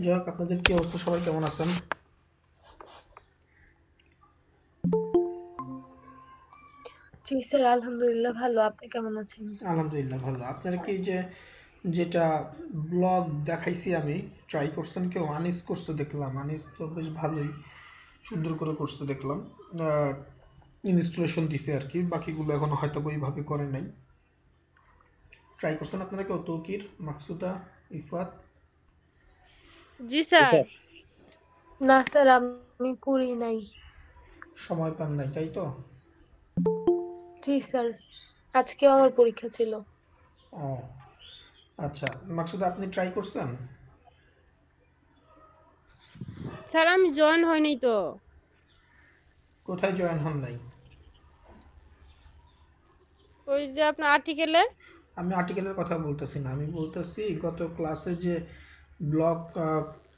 যাই হোক, আপনাদের কি অবস্থা? সবাই কেমন আছেন? জি স্যার, আলহামদুলিল্লাহ ভালো। আপনি কেমন আছেন? আলহামদুলিল্লাহ ভালো। আপনারা কি যে যেটা ব্লগ দেখাইছি আমি, ট্রাই করছেন কেউ? আনিস করছে দেখলাম, আনিস তো বেশ ভালোই সুন্দর করে করছে দেখলাম। ইনস্টলেশন দিছে আর কি, বাকিগুলো এখন হয়তো ওইভাবে করে নাই। ট্রাই করছেন আপনারা কেউ? তৌকির, মাকসুদা, ইফাত? জি স্যার। না স্যার, আমি করি নাই। সময় পান নাই তাই তো? জি স্যার, আজকেও আমার পরীক্ষা ছিল। ও আচ্ছা, মাকসুদা আপনি ট্রাই করছেন? স্যার আমি জয়েন হয়নি তো। কোথায় জয়েন হন নাই? ওই যে আপনার আর্টিকেলে। আমি আর্টিকেলের কথা বলতেছি না, আমি বলতেছি গত ক্লাসে যে ব্লগ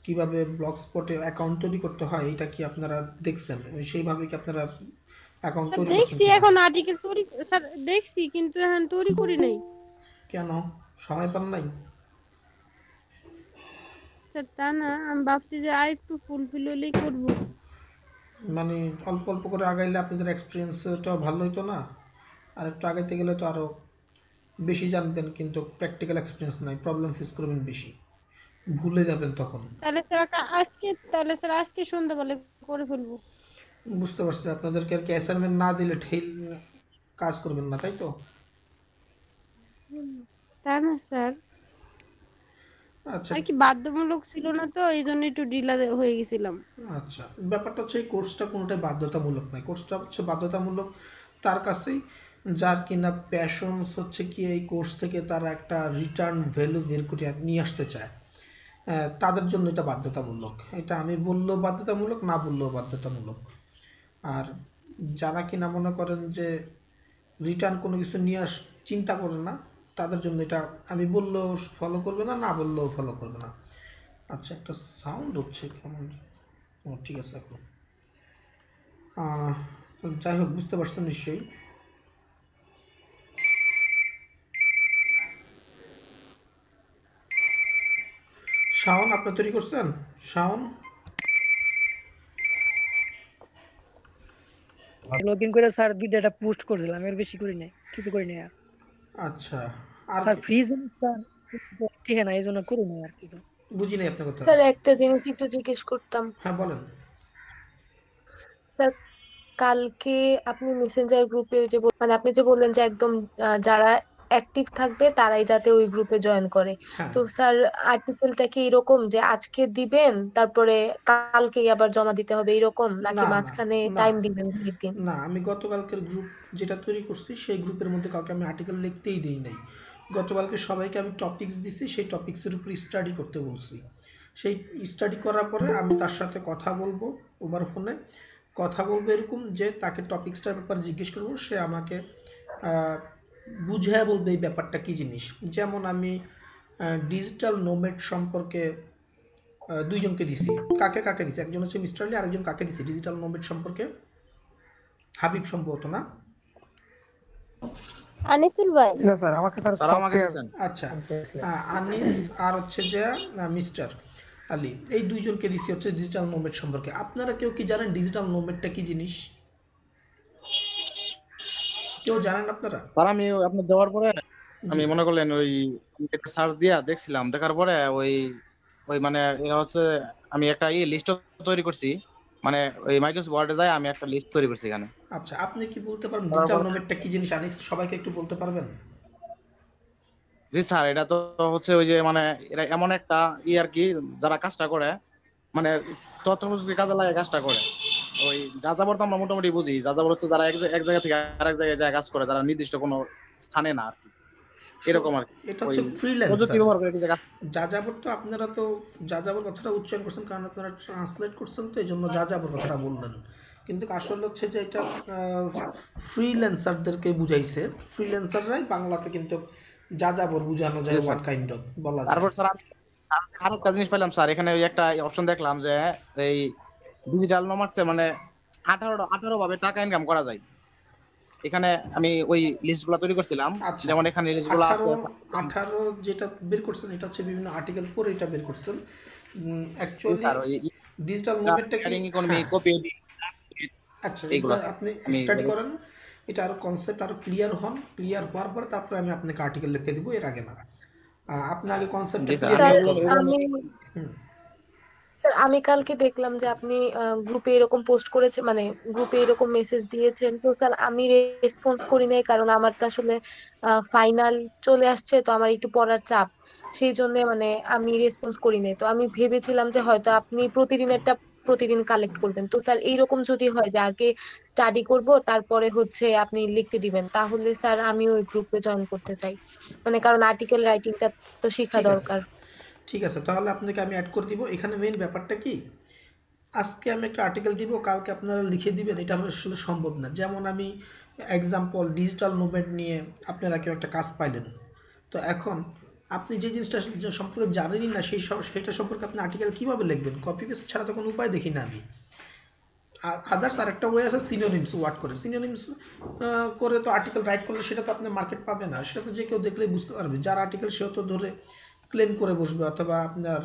কিভাবে ব্লগ স্পটে অ্যাকাউন্ট তৈরি করতে হয়, এটা কি আপনারা দেখছেন? সেইভাবে কি আপনারা অ্যাকাউন্ট স্যার তৈরি করছেন দেখছি, কিনা? এখন আর্টিকেল তৈরি স্যার দেখছি কিন্তু এখন তৈরি করি নাই। কেন? সময় পান নাই? স্যার তা না, আমি ভাবছি যে আর একটু ফুলফিল হলেই করবো। মানে অল্প অল্প করে আগাইলে আপনাদের এক্সপিরিয়েন্সটাও ভালো হইতো না? আর একটু আগাইতে গেলে তো আরো বেশি জানবেন, কিন্তু প্র্যাকটিক্যাল এক্সপিরিয়েন্স নাই, প্রবলেম ফেস করবেন বেশি, ভুলে যাবেন তখন। তাহলে স্যার আজকে সন্ধ্যাবেলা করে ফেলবো। বুঝতে পারছি, আপনাদেরকে আর কি অ্যাসাইনমেন্ট না দিলে ঠেল কাজ করবেন না তাই তো? হুম, তা না স্যার, আচ্ছা। আর কি বাধ্যতামূলক ছিল না তো, এই জন্য একটু ঢিলা হয়ে গেছিলাম। আচ্ছা, ব্যাপারটা হচ্ছে এই কোর্সটা কোনোটাই বাধ্যতামূলক নয়। কোর্সটা হচ্ছে বাধ্যতামূলক তার কাছেই যার কিনা প্যাশনস হচ্ছে কি এই কোর্স থেকে তারা একটা রিটার্ন ভ্যালু বের করে নিয়ে আসতে চায়। তাদের জন্য এটা বাধ্যতামূলক। এটা আমি বললেও বাধ্যতামূলক, না বললেও বাধ্যতামূলক। আর যারা কিনা মনে করেন যে রিটার্ন কোনো কিছু নিয়ে চিন্তা করে না, তাদের জন্য এটা আমি বললেও ফলো করবে না, না বললেও ফলো করবে না। আচ্ছা, একটা সাউন্ড হচ্ছে কেমন। ও ঠিক আছে এখন। আহ, যাই হোক, বুঝতে পারছেন নিশ্চয়ই। শাওন, আপনি তৈরি করছেন? শাওন? লগ ইন করে স্যার ভিডিওটা পোস্ট করছিলাম, এর বেশি করি নাই, কিছু করি নাই আর। আচ্ছা। আর স্যার ফ্রিজ স্যার ঠিক না, এই জন্য করি নাই আর কিছু। বুঝি নাই আপনার কথা। স্যার, একটা জিনিস একটু জিজ্ঞেস করতাম। হ্যাঁ বলেন। স্যার, কালকে আপনি মেসেঞ্জার গ্রুপে ওই যে মানে আপনি যে বললেন যে একদম যারা অ্যাক্টিভ থাকবে তারাই যাতে ওই গ্রুপে জয়েন করে। হ্যাঁ। তো স্যার, আর্টিকেলটা কি এরকম যে আজকে দিবেন তারপরে কালকেই আবার জমা দিতে হবে এরকম, নাকি না না মাঝখানে না টাইম দিবেন 2 দিন? না, আমি গতকালকের গ্রুপ যেটা তৈরি করছি সেই গ্রুপের মধ্যে কাউকে আমি আর্টিকেল লিখতেই দিই নাই। গতকালকে সবাইকে আমি টপিকস দিছি, সেই টপিকসের উপর স্টাডি করতে বলছি। সেই স্টাডি করার পরে আমি তার সাথে কথা বলবো, ওভার ফোনে কথা বলবো, এরকম যে তাকে টপিকসটার ব্যাপারে জিজ্ঞেস করবো, সে আমাকে আহ, বুঝায় বলবে এই ব্যাপারটা কি জিনিস। যেমন আমি ডিজিটাল নোমেড সম্পর্কে দুইজনকে দিছি। কাকে কাকে দিছি? একজন হচ্ছে মিস্টার আলী, আরেকজন কাকে দিছি ডিজিটাল নোমেড সম্পর্কে? হাবিব সম্ভবত, না? আনিসুল ভাই। না স্যার, আমাকে স্যার স্যার আমাকে সফটওয়্যার দিয়েছেন। আচ্ছা। আনিস আর হচ্ছে যে মিস্টার আলী, এই দুইজনকে দিছি হচ্ছে ডিজিটাল নোমেড সম্পর্কে। আপনারা কেউ কি জানেন ডিজিটাল নোমেডটা কি জিনিস? কেউ জানেন আপনারা? স্যার আমি আপনার দেওয়ার পরে জি। আমি মনে করলেন ওই একটা সার্চ দিয়া দেখছিলাম, দেখার পরে ওই ওই মানে এরা হচ্ছে আমি একটা লিস্ট তৈরি করছি। মানে ওই মাইক্রোসফট ওয়ার্ডে যায় আমি একটা লিস্ট তৈরি করছি এখানে। আচ্ছা, আপনি কি বলতে পারবেন ডিজিটাল তারপর নোমেডটা কি জিনিস? আনিস, সবাইকে একটু বলতে পারবেন? জি স্যার, এটা তো হচ্ছে ওই যে মানে এরা এমন একটা আর কি, যারা কাজটা করে মানে তথ্য প্রযুক্তি কাজে লাগে কাজটা করে। ওই যাযাবর তো আমরা মোটামুটি বুঝি, যাযাবর হচ্ছে যারা এক জায়গা থেকে আরেক জায়গায় যায় কাজ করে, যারা নির্দিষ্ট কোনো স্থানে না আর কি, এরকম আর কি। এটা ওই হচ্ছে প্রযুক্তি ফ্রিল্যান্সার। ব্যবহার করে একটি জায়গা। যাযাবর তো আপনারা তো যাযাবর কথাটা উচ্চারণ করছেন কারণ আপনারা ট্রান্সলেট করছেন, তো এই জন্য যাযাবর কথাটা বললেন। কিন্তু আসলে হচ্ছে যে এটা ফ্রিল্যান্সারদেরকে বুঝাইছে। ফ্রিল্যান্সাররাই বাংলাতে কিন্তু যাযাবর বোঝানো জি যায়, ওয়ান স্যার। কাইন্ড অফ বলা যায়। তারপর স্যার আমি আরেকটা জিনিস পেলাম স্যার, এখানে ওই একটা অপশন দেখলাম যে এই ডিজিটাল নোমাডসে মানে 18 ভাবে টাকা ইনকাম করা যায় এখানে। আমি ওই লিস্ট গুলা তৈরি করছিলাম, আচ্ছা। যেমন এখানে লিস্ট গুলা আছে। 18 18 যেটা বের করছেন এটা হচ্ছে বিভিন্ন আর্টিকেল পরে এটা বের করছেন। জি অ্যাকচুয়ালি স্যার, ওই ডিজিটাল নোম্যাডটা কি, শেয়ারিং ইকোনমি, হ্যাঁ, কপি, আচ্ছা এইগুলো এগুলো স্যার আপনি আমি স্টাডি বলি। করেন, এটা আরো কনসেপ্ট আরো ক্লিয়ার হন, ক্লিয়ার হওয়ার পর তারপরে আমি আপনাকে আর্টিকেল লিখে দিব, এর আগে না। আপনি আগে কনসেপ্টটা জি স্যার, ক্লিয়ার আমি স্যার হয়ে ওগুলো ফেলেন। ওগুলো আমি নিয়ে হুম। স্যার আমি কালকে দেখলাম যে আপনি গ্রুপে এরকম পোস্ট করেছে, মানে গ্রুপে এরকম মেসেজ দিয়েছেন, তো স্যার আমি রেসপন্স করি নাই, কারণ আমার তো আসলে ফাইনাল চলে আসছে, তো আমার একটু পড়ার চাপ, সেই জন্য মানে আমি রেসপন্স করি নাই। তো আমি ভেবেছিলাম যে হয়তো আপনি প্রতিদিনেরটা প্রতিদিন কালেক্ট করবেন। তো স্যার এইরকম যদি হয় যে আগে স্টাডি করব তারপরে হচ্ছে আপনি লিখতে দিবেন, তাহলে স্যার আমি ওই গ্রুপে জয়েন করতে চাই, মানে কারণ আর্টিকেল রাইটিংটা তো শেখা ঠিক আছে, দরকার। ঠিক আছে, তাহলে আপনাকে আমি অ্যাড করে দিব। এখানে মেইন ব্যাপারটা কি, আজকে আমি একটা আর্টিকেল দিব, কালকে আপনারা লিখে দিবেন, এটা আসলে সম্ভব না। যেমন আমি এক্সাম্পল ডিজিটাল নোম্যাড নিয়ে আপনারা কেউ একটা কাজ পাইলেন, তো এখন আপনি যে জিনিসটা সম্পর্কে জানেনই না, সেটা সম্পর্কে আপনি আর্টিকেল কিভাবে লিখবেন? কপি পেস্ট ছাড়া তো কোনো উপায় দেখি না আমি। আদার্স আর একটা ওয়ে আছে সিনোনিমস ওয়ার্ড করে, সিনোনিমস করে তো আর্টিকেল রাইট করলে সেটা তো আপনি মার্কেট পাবে না, সেটা তো যে কেউ দেখলেই বুঝতে পারবে, যার আর্টিকেল সেও তো ধরে ক্লেম করে বসবে, অথবা আপনার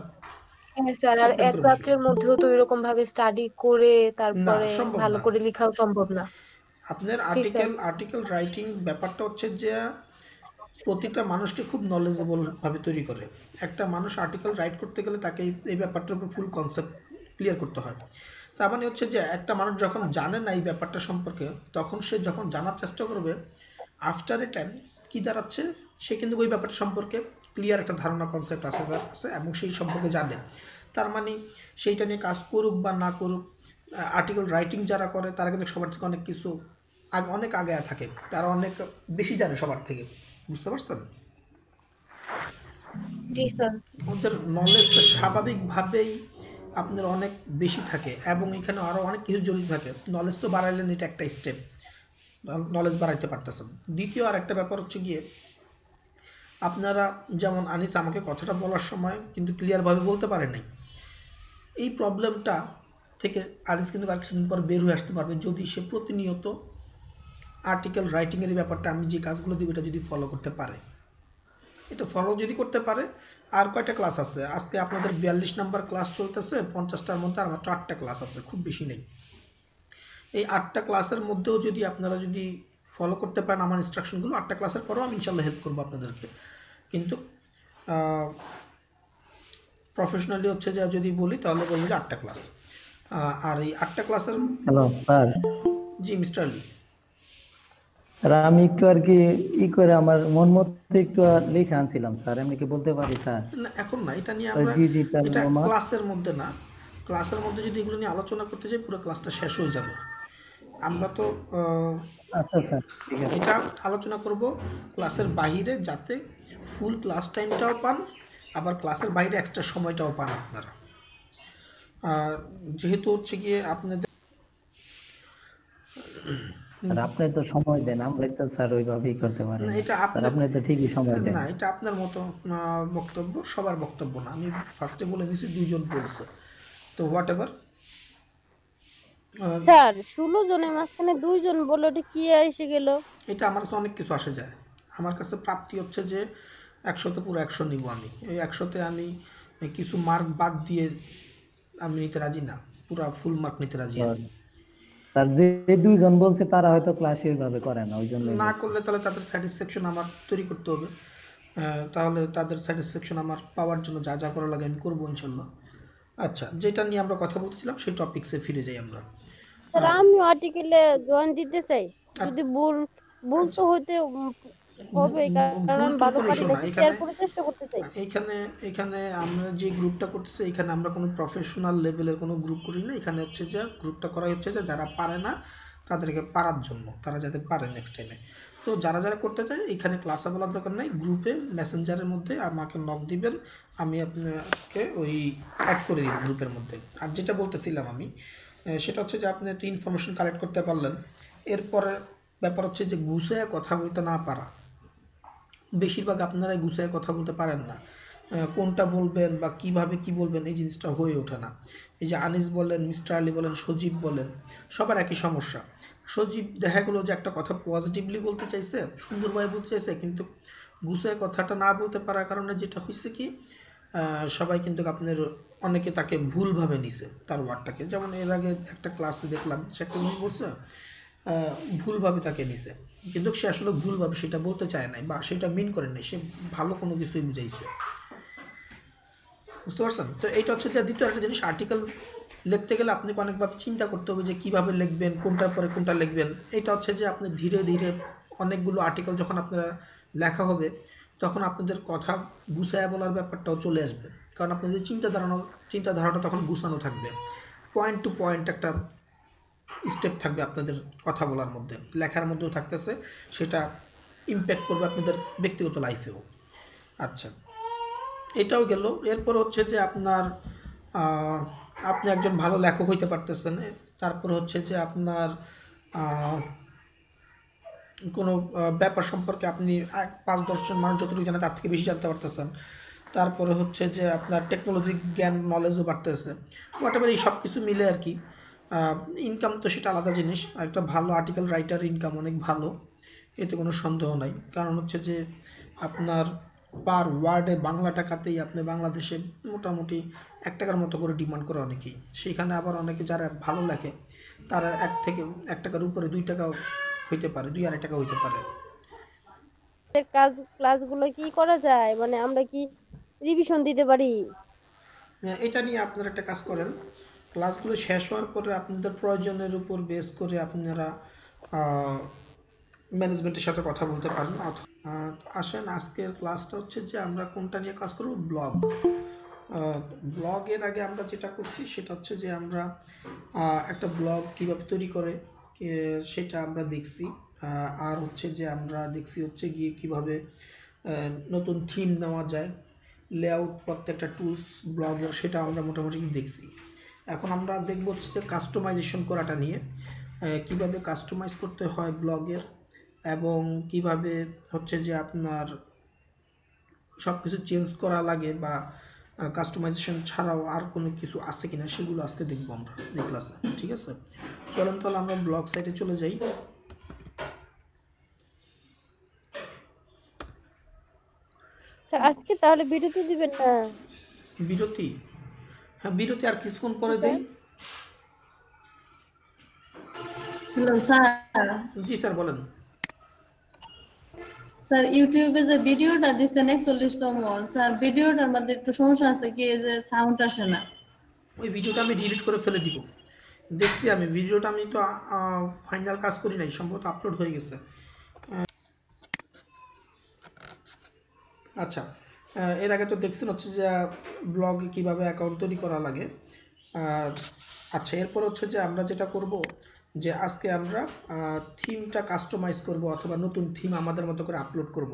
হ্যাঁ স্যার, আর কমপ্লেন এক করে বসবে। রাত্রের মধ্যেও তো এরকম ভাবে স্টাডি করে না, তারপরে সম্ভব ভালো না। করে লেখাও সম্ভব না। আপনার জি স্যার। আর্টিকেল আর্টিকেল রাইটিং ব্যাপারটা হচ্ছে যে প্রতিটা মানুষকে খুব নলেজেবল ভাবে তৈরি করে। একটা মানুষ আর্টিকেল রাইট করতে গেলে তাকে এই ব্যাপারটার উপর ফুল কনসেপ্ট ক্লিয়ার করতে হয়। তার মানে হচ্ছে যে একটা মানুষ যখন জানে না এই ব্যাপারটা সম্পর্কে, তখন সে যখন জানার চেষ্টা করবে, আফটার এ টাইম কি দাঁড়াচ্ছে, সে কিন্তু ওই ব্যাপারটা সম্পর্কে ক্লিয়ার একটা ধারণা কনসেপ্ট আছে তার কাছে, এবং সেই সম্পর্কে জানে। তার মানে সেইটা নিয়ে কাজ করুক বা না করুক, আর্টিকেল রাইটিং যারা করে তারা কিন্তু সবার থেকে অনেক কিছু অনেক আগে থাকে, তারা অনেক বেশি জানে সবার থেকে। বুঝতে পারছেন? জি স্যার। ওদের নলেজটা স্বাভাবিকভাবেই আপনার অনেক বেশি থাকে, এবং এখানে আরো অনেক কিছু জড়িত থাকে। নলেজ তো বাড়াইলেন, এটা একটা স্টেপ, নলেজ বাড়াইতে পারতেছেন। দ্বিতীয় আর একটা ব্যাপার হচ্ছে গিয়ে, আপনারা যেমন আনিস আমাকে কথাটা বলার সময় কিন্তু ক্লিয়ার ভাবে বলতে পারে নাই, এই প্রবলেমটা থেকে আনিস কিন্তু আর কিছুদিন পর বের হয়ে আসতে পারবে, যদি সে প্রতিনিয়ত আর্টিকেল রাইটিং এর ব্যাপারটা আমি যে কাজগুলো দিব এটা যদি ফলো করতে পারে। এটা ফলো যদি করতে পারে। আর কয়টা ক্লাস আছে আজকে? আপনাদের 42 নাম্বার ক্লাস চলতেছে, 50টার মধ্যে আর মাত্র 8টা ক্লাস আছে, খুব বেশি নেই। এই 8টা ক্লাসের মধ্যেও যদি আপনারা যদি ফলো করতে পারেন আমার ইনস্ট্রাকশনগুলো, 8টা ক্লাসের পরেও আমি ইনশাল্লাহ হেল্প করবো আপনাদেরকে। কিন্তু প্রফেশনালি হচ্ছে যে যদি বলি তাহলে বলবো যে 8টা ক্লাস। আর এই 8টা ক্লাসের, হ্যালো স্যার। জি মিস্টার আলী। স্যার আমি একটু আর কি করে আমার মন মতো একটু লিখে আনছিলাম স্যার, এমনি কি বলতে পারি স্যার? না এখন না, এটা নিয়ে ওই আমরা, ডিজিটাল এটা নোমাড। ক্লাসের মধ্যে না, ক্লাসের মধ্যে যদি এগুলো নিয়ে আলোচনা করতে যাই পুরো ক্লাসটা শেষ হয়ে যাবে। আমরা তো আচ্ছা স্যার, ঠিক আছে। এটা আলোচনা করব ক্লাসের বাইরে, যাতে ফুল ক্লাস টাইমটাও পান, আবার ক্লাসের বাইরে এক্সট্রা সময়টাও পান আপনারা। যেহেতু হচ্ছে গিয়ে আপনাদের স্যার আপনি তো সময় দেন, আমরা তো স্যার ওইভাবেই করতে পারি না, না এটা স্যার, আপনার, আপনি তো ঠিকই সময় দেন। না এটা আপনার মতো বক্তব্য, সবার বক্তব্য না। আমি ফার্স্টে বলে নিয়েছি 2জন বলছে, তো হোয়াট এভার। স্যার 16 জনের মাঝখানে 2 জন বললো, এটা কি এসে গেল? এটা আমার কাছে অনেক কিছু আসে যায়। আমার কাছে প্রাপ্তি হচ্ছে যে 100তে পুরো 100 নিব আমি, এই 100তে আমি কিছু মার্ক বাদ দিয়ে আমি নিতে রাজি না, পুরো ফুল মার্ক নিতে রাজি আমি। স্যার যে 2 জন বলছে তারা হয়তো ক্লাসে ওইভাবে করে না, ওই জন্যই না বলছি। করলে তাহলে তাদের স্যাটিসফ্যাকশন আমার তৈরি করতে হবে। তাহলে তাদের স্যাটিসফ্যাকশন আমার পাওয়ার জন্য যা যা করা লাগে আমি করবো ইনশাল্লাহ। আচ্ছা, যেটা নিয়ে আমরা কথা বলছিলাম সেই টপিকসে ফিরে যাই আমরা। স্যার আহ, আমি আর্টিকেলে জয়েন দিতে চাই, আ- যদি ভুল ভুল তো আচ্ছা, হইতে হবে, কারণ ভুল আমি টুল ভালো কোনো পারি ইস্যু না, না একটু শেয়ার এখানে। করার চেষ্টা করতে চাই। এখানে এখানে আমরা যে গ্রুপটা করতেছি, এখানে আমরা কোনো প্রফেশনাল লেভেলের কোনো গ্রুপ করি না। এখানে হচ্ছে যে গ্রুপটা করা হচ্ছে যে যারা পারে না তাদেরকে পারার জন্য, তারা যাতে পারে নেক্সট টাইমে। তো যারা যারা করতে চায় এখানে ক্লাসে বলার দরকার নাই, গ্রুপে মেসেঞ্জারের মধ্যে আমাকে নক দিবেন, আমি আপনাকে ওই অ্যাড করে দিব গ্রুপের মধ্যে। আর যেটা বলতেছিলাম আমি, সেটা হচ্ছে যে আপনি একটা ইনফরমেশন কালেক্ট করতে পারলেন, এরপরে ব্যাপার হচ্ছে যে গুছিয়ে কথা বলতে না পারা। বেশিরভাগ আপনারাই গুছিয়ে কথা বলতে পারেন না, কোনটা বলবেন বা কিভাবে কি বলবেন এই জিনিসটা হয়ে ওঠে না। এই যে আনিস বলেন, মিস্টার আলী বলেন, সজীব বলেন, সবার একই সমস্যা। সজীব দেখা গেলো যে একটা কথা পজিটিভলি বলতে চাইছে, সুন্দরভাবে বলতে চাইছে, কিন্তু গুছিয়ে কথাটা না বলতে পারার কারণে যেটা হয়েছে কি, সবাই কিন্তু আপনার অনেকে তাকে ভুলভাবে নিছে তার ওয়ার্ডটাকে, যেমন এর আগে একটা ক্লাসে দেখলাম সে একটা জিনিস বলছে, ভুলভাবে তাকে নিছে, কিন্তু সে আসলে ভুলভাবে সেটা বলতে চায় নাই বা সেটা মিন করে নাই, সে ভালো কোনো কিছুই বুঝাইছে। বুঝতে পারছেন? তো এইটা হচ্ছে যে দ্বিতীয় একটা জিনিস, আর্টিকেল লিখতে গেলে আপনাকে অনেকভাবে চিন্তা করতে হবে যে কিভাবে লিখবেন, কোনটার পরে কোনটা লিখবেন। এটা হচ্ছে যে আপনি ধীরে ধীরে অনেকগুলো আর্টিকেল যখন আপনারা লেখা হবে তখন আপনাদের কথা গুছায় বলার ব্যাপারটাও চলে আসবে, কারণ আপনাদের চিন্তাধারাটা তখন গুছানো থাকবে, পয়েন্ট টু পয়েন্ট একটা স্টেপ থাকবে আপনাদের কথা বলার মধ্যে, লেখার মধ্যেও থাকতেছে, সেটা ইম্প্যাক্ট করবে আপনাদের ব্যক্তিগত লাইফেও। আচ্ছা, এটাও গেল। এরপর হচ্ছে যে আপনার আপনি একজন ভালো লেখক হইতে পারতেছেন, তারপর হচ্ছে যে আপনার কোনো ব্যাপার সম্পর্কে আপনি 5-10 জন মানুষ যতটুকু জানে তার থেকে বেশি জানতে পারতেছেন, তারপরে হচ্ছে যে আপনার টেকনোলজি জ্ঞান নলেজও বাড়তেছে, হোয়াটএভার এই সব কিছু মিলে আর কি। ইনকাম তো সেটা আলাদা জিনিস, একটা ভালো আর্টিকেল রাইটার ইনকাম অনেক ভালো, এতে কোনো সন্দেহ নাই। কারণ হচ্ছে যে আপনার পার ওয়ার্ডে বাংলা টাকাতেই আপনি বাংলাদেশে মোটামুটি 1 টাকার মতো করে ডিমান্ড করে অনেকেই, সেখানে আবার অনেকে যারা ভালো লেখে তারা 1 টাকার উপরে 2 টাকাও হইতে পারে, 2-2.5 টাকা হইতে পারে। ক্লাসগুলো কি করা যায়, মানে আমরা কি রিভিশন দিতে পারি? এটা নিয়ে আপনারা একটা কাজ করেন, ক্লাসগুলো শেষ হওয়ার পরে আপনাদের প্রয়োজনের উপর বেস করে আপনারা ম্যানেজমেন্টের সাথে কথা বলতে পারেন। আসেন আজকের ক্লাসটা হচ্ছে যে আমরা কোনটা নিয়ে কাজ করব, ব্লগ। ব্লগের আগে আমরা যেটা করছি সেটা হচ্ছে যে আমরা একটা ব্লগ কিভাবে তৈরি করে সেটা আমরা দেখছি, আর হচ্ছে যে আমরা দেখছি হচ্ছে গিয়ে কিভাবে নতুন থিম নেওয়া যায়, লেআউট প্রত্যেকটা টুলস ব্লগের, সেটা আমরা মোটামুটি দেখছি। এখন আমরা দেখব হচ্ছে যে কাস্টমাইজেশন করাটা নিয়ে, কিভাবে কাস্টমাইজ করতে হয় ব্লগের, এবং কিভাবে হচ্ছে যে আপনার সবকিছু চেঞ্জ করা লাগে, বা কাস্টমাইজেশন ছাড়াও আর কোনো কিছু আছে কিনা সেগুলো আজকে দেখবো আমরা এই ক্লাসে। ঠিক আছে, চলুন তাহলে আমরা ব্লগ সাইটে চলে যাই। স্যার আজকে তাহলে বিরতি দিবেন না? বিরতি? হ্যাঁ, বিরতি আর কিছুক্ষণ জি পরে স্যার। দেই। Hello sir. জি স্যার বলেন। স্যার ইউটিউবে যে ভিডিওটা দিচ্ছেন 41তম, স্যার ভিডিওটার মধ্যে একটু সমস্যা আছে, কি যে সাউন্ড আসে না। ওই ভিডিওটা আমি ডিলিট করে ফেলে দিব, দেখছি আমি ভিডিওটা, আমি তো ফাইনাল কাজ করি নাই, সম্ভবত আপলোড হয়ে গেছে। আচ্ছা, এর আগে তো দেখছেন হচ্ছে যে ব্লগে কিভাবে অ্যাকাউন্ট তৈরি করা লাগে। আচ্ছা, এরপর হচ্ছে যে আমরা যেটা করব যে আজকে আমরা থিমটা কাস্টমাইজ করব, অথবা নতুন থিম আমাদের মতো করে আপলোড করব।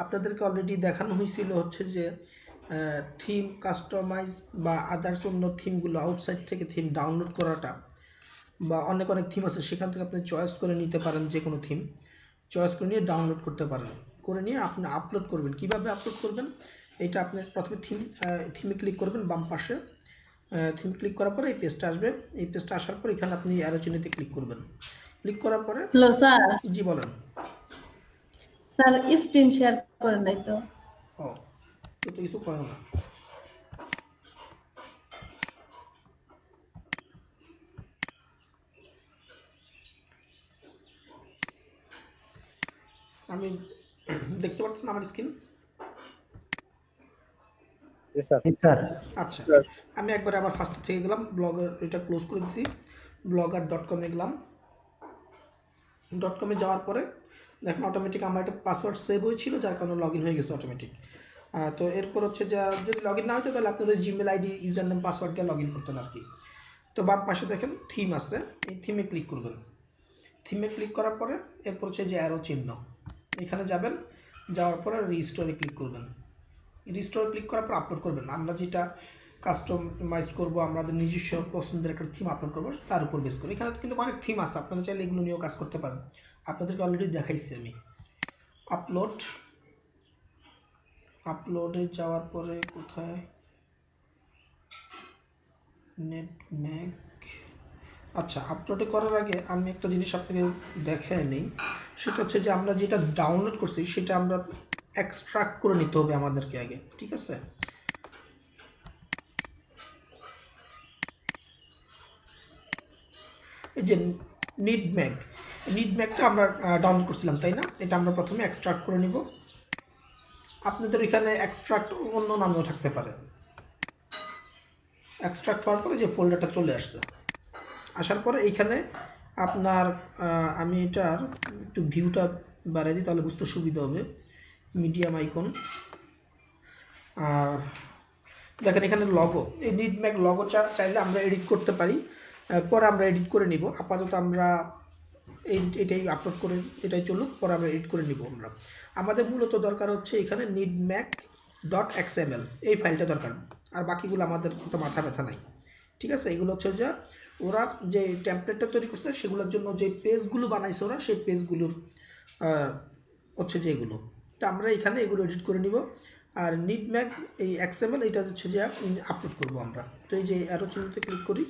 আপনাদেরকে অলরেডি দেখানো হয়েছিল হচ্ছে যে থিম কাস্টমাইজ বা আদার্স অন্য থিমগুলো আউটসাইড থেকে থিম ডাউনলোড করাটা, বা অনেক অনেক থিম আছে সেখান থেকে আপনি চয়েস করে নিতে পারেন, যে কোনো থিম চয়েস করে নিয়ে ডাউনলোড করতে পারেন, করে নিয়ে আপনি আপলোড করবেন। কিভাবে আপলোড করবেন, এটা আপনি প্রথমে থিমে ক্লিক করবেন, বাম পাশে থিম ক্লিক করার পরে এই পেজটা আসবে, এই পেজটা আসার পর এখানে আপনি অ্যারো চিহ্নতে ক্লিক করবেন, ক্লিক করার পরে। Hello sir. জি বলেন। স্যার স্ক্রিন শেয়ার করেন নাই তো? ও, তো কিছু কয় না। আমি দেখতে পাচ্ছেন আমার স্ক্রিন? স্যার। আচ্ছা, আমি একবার আবার ফার্স্ট থেকে গেলাম, ব্লগার এটা ক্লোজ করে দিছি, blogger.com-এ গেলাম। .com-এ যাওয়ার পরে দেখেন অটোমেটিক আমার একটা পাসওয়ার্ড সেভ হয়েছিল, যার কারণে লগ ইন হয়ে গেছে অটোমেটিক। তো এরপর হচ্ছে যে যদি লগ ইন না হতো তাহলে আপনাদের Gmail ID user name password দিয়ে লগ ইন করতেন আর কি। তো বাম পাশে দেখেন থিম আছে, এই থিমে ক্লিক করবেন। থিমে ক্লিক করার পরে এরপর হচ্ছে যে অ্যারো চিহ্ন, এখানে যাবেন, যাওয়ার পরে রিস্টোরে ক্লিক করবেন। রিস্টোরে ক্লিক করার পর আপলোড করবেন। আমরা যেটা কাস্টমাইজ করব, আমাদের নিজস্ব পছন্দের একটা থিম আপলোড করবো, তার উপর বেস করে। এখানে কিন্তু অনেক থিম আছে, আপনারা চাইলে এগুলো নিয়েও কাজ করতে পারেন, আপনাদেরকে অলরেডি দেখাইছি আমি। আপলোডে যাওয়ার পরে কোথায়, নেটম্যাক। আচ্ছা, আপলোডে করার আগে আমি একটা জিনিস আপনাকে দেখায় নেই, সেটা হচ্ছে যে আমরা যেটা ডাউনলোড করছি সেটা আমরা এক্সট্রাক্ট করে নিতে হবে আমাদেরকে আগে। ঠিক আছে, এই যে নিডম্যাগটা আমরা ডাউনলোড করছিলাম, তাই না? এটা আমরা প্রথমে এক্সট্রাক্ট করে নিব। আপনাদের এখানে এক্সট্রাক্ট অন্য নামেও থাকতে পারে। এক্সট্রাক্ট হওয়ার পরে যে ফোল্ডারটা চলে আসছে, আসার পরে এইখানে আপনার আমি এটার একটু ভিউটা বাড়িয়ে দিই তাহলে বুঝতে সুবিধা হবে। মিডিয়াম আইকন, দেখেন এখানে লগো, এই নিডম্যাগ লগো চাইলে আমরা এডিট করতে পারি, পরে আমরা এডিট করে নিব। আপাতত আমরা এটাই আপলোড করে এটাই চলুক, পরে আমরা এডিট করে নিব। আমাদের মূলত দরকার হচ্ছে এখানে needmac.xml এই ফাইলটা দরকার, আর বাকিগুলো আমাদের তো মাথা ব্যথা নাই। ঠিক আছে, এগুলো হচ্ছে যে ওরা যে টেমপ্লেটটা তৈরি করছে সেগুলোর জন্য যে পেজগুলো বানাইছে ওরা, সেই পেজগুলোর হচ্ছে যে এগুলো। তো আমরা এখানে এগুলো এডিট করে নিব। আর নিডম্যাগ এই XML এটা হচ্ছে যে আপলোড করব আমরা। তো এই যে অ্যারো চিহ্নতে ক্লিক করি,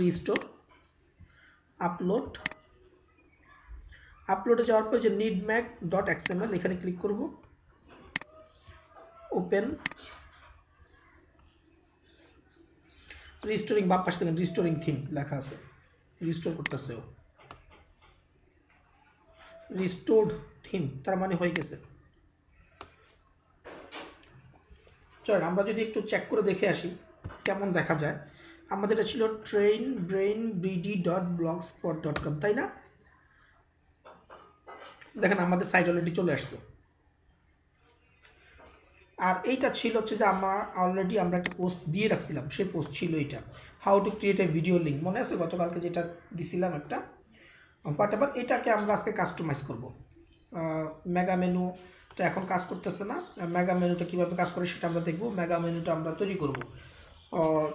রিস্টোর, আপলোডে যাওয়ার পর যে needmac.xml এখানে ক্লিক করব, ওপেন, রিস্টোরিং, বাম পাশে দেখেন রিস্টোরিং থিম লেখা আছে, রিস্টোর করতেছে ও, রিস্টোরড থিম, তার মানে হয়ে গেছে। চল আমরা যদি একটু চেক করে দেখে আসি কেমন দেখা যায়। আমাদের এটা ছিল trainbrainbd.blogspot.com, তাই না? দেখেন আমাদের সাইট অলরেডি চলে আসছে। আর এইটা ছিল হচ্ছে যে আমরা অলরেডি একটা পোস্ট দিয়ে রাখছিলাম, সেই পোস্ট ছিল এটা, how to create a video link, মনে আছে গতকালকে যেটা দিছিলাম একটা। বাট এবার এটাকে আমরা আজকে কাস্টমাইজ করব। মেগা মেনুটা এখন কাজ করতেছে না, মেগা মেনুটা কিভাবে কাজ করে সেটা আমরা দেখব। মেগা মেনুটা আমরা তৈরি করব,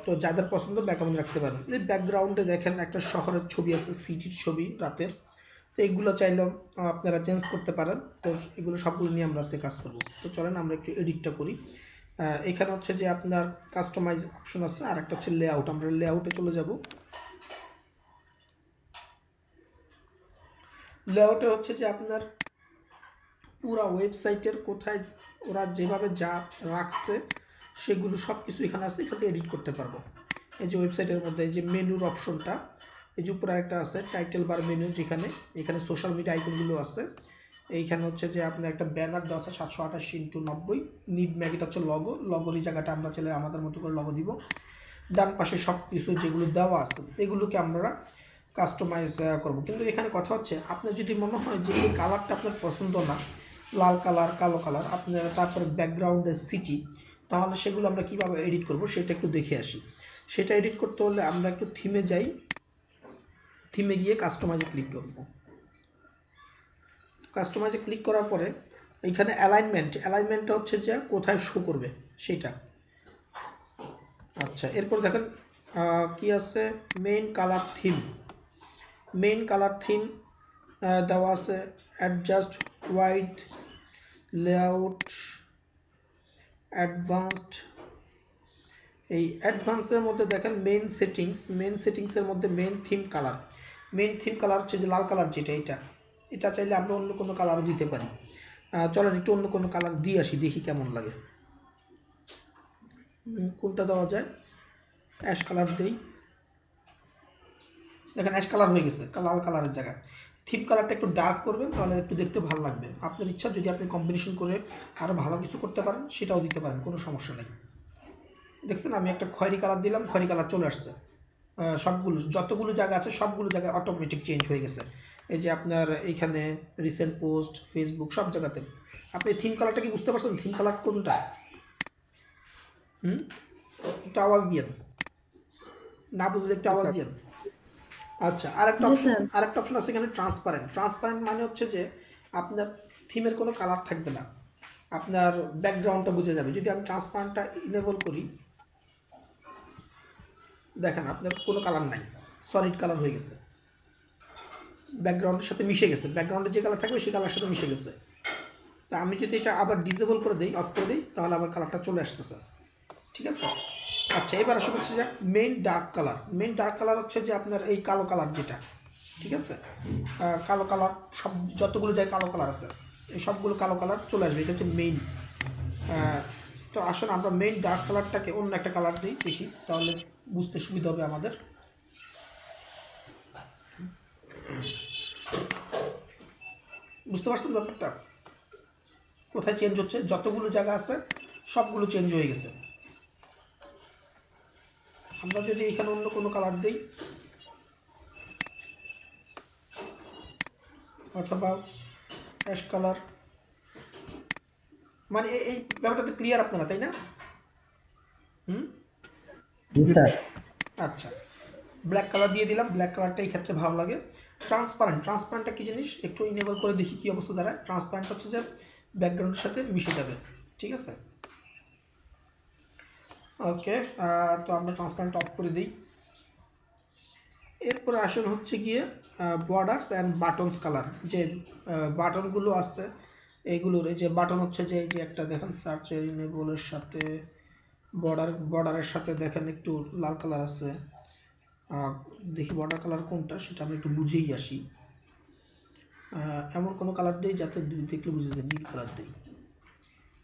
তো যাদের পছন্দ মেগা মেনু রাখতে পারেন। এই ব্যাকগ্রাউন্ডে দেখেন একটা শহরের ছবি আছে, সিটির ছবি রাতের, তো এইগুলো চাইলেও আপনারা চেঞ্জ করতে পারেন। তো এগুলো সবগুলো নিয়ে আমরা আজকে কাজ করব। তো চলেন আমরা একটু এডিটটা করি। এখানে হচ্ছে যে আপনার কাস্টমাইজ অপশন আছে, আর একটা হচ্ছে লেআউট, আমরা লেআউটে চলে যাব। লেআউটে হচ্ছে যে আপনার পুরো ওয়েবসাইটের কোথায় ওরা যেভাবে যা রাখছে সেগুলো সব কিছু এখানে আছে, এখানে এডিট করতে পারবো। এই যে ওয়েবসাইটের মধ্যে এই যে মেনুর অপশনটা, এই যে উপরে একটা আছে টাইটেল বার মেনু, যেখানে এখানে সোশ্যাল মিডিয়া আইকনগুলো আছে। এইখানে হচ্ছে যে আপনার একটা ব্যানার দেওয়া আছে 728x90, নিডম্যাগ, এটা হচ্ছে লগোর এই জায়গাটা আমরা চাইলে আমাদের মতো করে লগো দিব। ডান পাশে সব কিছু যেগুলো দেওয়া আছে এগুলোকে আমরা কাস্টমাইজ করব। কিন্তু এখানে কথা হচ্ছে আপনার যদি মনে হয় যে এই কালারটা আপনার পছন্দ না, লাল কালার, কালো কালার, আপনার তারপরে ব্যাকগ্রাউন্ডের সিটি, তাহলে সেগুলো আমরা কিভাবে এডিট করব সেটা একটু দেখে আসি। সেটা এডিট করতে হলে আমরা একটু থিমে যাই, থিমে গিয়ে কাস্টমাইজে ক্লিক করব। কাস্টমাইজে ক্লিক করার পরে এখানে অ্যালাইনমেন্টটা হচ্ছে যে কোথায় শো করবে সেটা। আচ্ছা, এরপর দেখেন কি আছে, মেইন কালার থিম দেওয়া আছে, অ্যাডজাস্ট হোয়াইট, লেআউট, অ্যাডভান্সড। এই অ্যাডভান্সের মধ্যে দেখেন মেইন সেটিংসের মধ্যে মেইন থিম কালার হচ্ছে যে লাল কালার, যেটা এটা চাইলে আমরা অন্য কোনো কালারও দিতে পারি। চলেন একটু অন্য কোনো কালার দিয়ে আসি, দেখি কেমন লাগে। কোনটা দেওয়া যায়, অ্যাশ কালার দেই, দেখেন অ্যাশ কালার হয়ে গেছে লাল কালারের জায়গায়। থিম কালারটা একটু ডার্ক করবেন তাহলে একটু দেখতে ভালো লাগবে। আপনার ইচ্ছা, যদি আপনি কম্বিনেশন করে আরো ভালো কিছু করতে পারেন সেটাও দিতে পারেন, কোনো সমস্যা নেই। দেখছেন আমি একটা খয়েরি কালার দিলাম, খয়েরি কালার চলে আসছে। সবগুলো যতগুলো জায়গা আছে সবগুলো জায়গায় অটোমেটিক চেঞ্জ হয়ে গেছে। এই যে আপনার এইখানে রিসেন্ট পোস্ট, ফেসবুক, সব জায়গাতে। আপনি থিম কালারটা কি বুঝতে পারছেন, থিম কালার কোনটা? একটা আওয়াজ দিয়েন, না বুঝলে একটা আওয়াজ দিয়েন। আচ্ছা, আরেকটা অপশন আছে এখানে, ট্রান্সপারেন্ট মানে হচ্ছে যে আপনার থিমের কোনো কালার থাকবে না, আপনার ব্যাকগ্রাউন্ডটা বুঝে যাবে। যদি আমি ট্রান্সপারেন্টটা ইনেবল করি, দেখেন আপনার কোনো কালার নাই, সলিড কালার হয়ে গেছে, ব্যাকগ্রাউন্ডের সাথে মিশে গেছে, ব্যাকগ্রাউন্ডে যে কালার থাকবে সেই কালারের সাথে মিশে গেছে। তা আমি যদি এটা আবার ডিসেবল করে দিই, অফ করে দিই, তাহলে আবার কালারটা চলে আসতেছে। ঠিক আছে। আচ্ছা, এবার আসলে হচ্ছে যে মেইন ডার্ক কালার হচ্ছে যে আপনার এই কালো কালার যেটা, ঠিক আছে, কালো কালার, সব যতগুলো জায়গায় কালো কালার আছে এই সবগুলো কালো কালার চলে আসবে, এটা হচ্ছে মেইন। তো আসলে আমরা মেইন ডার্ক কালারটাকে অন্য একটা কালার দিই, দেখি তাহলে বুঝতে সুবিধা হবে আমাদের। বুঝতে পারছেন ব্যাপারটা? কোথায় চেঞ্জ হচ্ছে? যতগুলো জায়গা আছে সবগুলো চেঞ্জ হয়ে গেছে। আমরা যদি এখানে অন্য কোনো কালার দিই অথবা অ্যাশ কালার, মানে এই ব্যাপারটা ক্লিয়ার আপনারা, তাই না? জি স্যার। আচ্ছা, ব্ল্যাক কালার দিয়ে দিলাম। ব্ল্যাক কালারটা এই ক্ষেত্রে ভালো লাগে। ট্রান্সপারেন্টটা কি জিনিস একটু ইনেবল করে দেখি কি অবস্থা দাঁড়ায়। ট্রান্সপারেন্ট হচ্ছে যে ব্যাকগ্রাউন্ডের সাথে মিশে যাবে, ঠিক আছে? ওকে, তো আমরা ট্রান্সপারেন্ট অফ করে দিই। এরপরে আসলে হচ্ছে গিয়ে বর্ডারস অ্যান্ড বাটনস কালার। যে বাটনগুলো আছে এইগুলোর, এই যে বাটন হচ্ছে যে এই যে একটা দেখেন সার্চের ইনেবলের সাথে বর্ডারের সাথে দেখেন একটু লাল কালার আছে। দেখি বর্ডার কালার কোনটা সেটা আমি একটু বুঝেই আসি। এমন কোনো কালার দেই যাতে দেখলে বুঝে যায়। নীল কালার দেই।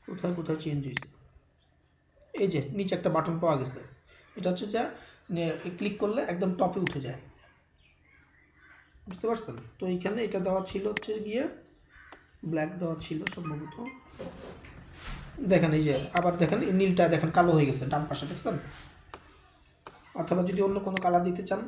কোথায় কোথায় চেঞ্জ হয়েছে? এই যে নিচে একটা বাটন পাওয়া গেছে, এটা হচ্ছে যা ক্লিক করলে একদম টপে উঠে যায়। বুঝতে পারছেন? তো এইখানে এটা দেওয়া ছিল হচ্ছে গিয়ে ব্ল্যাক দেওয়া ছিল সম্ভবত। দেখেন এই যে আবার দেখেন এই নীলটা দেখেন কালো হয়ে গেছে ডান পাশে, দেখছেন? অথবা যদি অন্য কোনো কালার দিতে চান,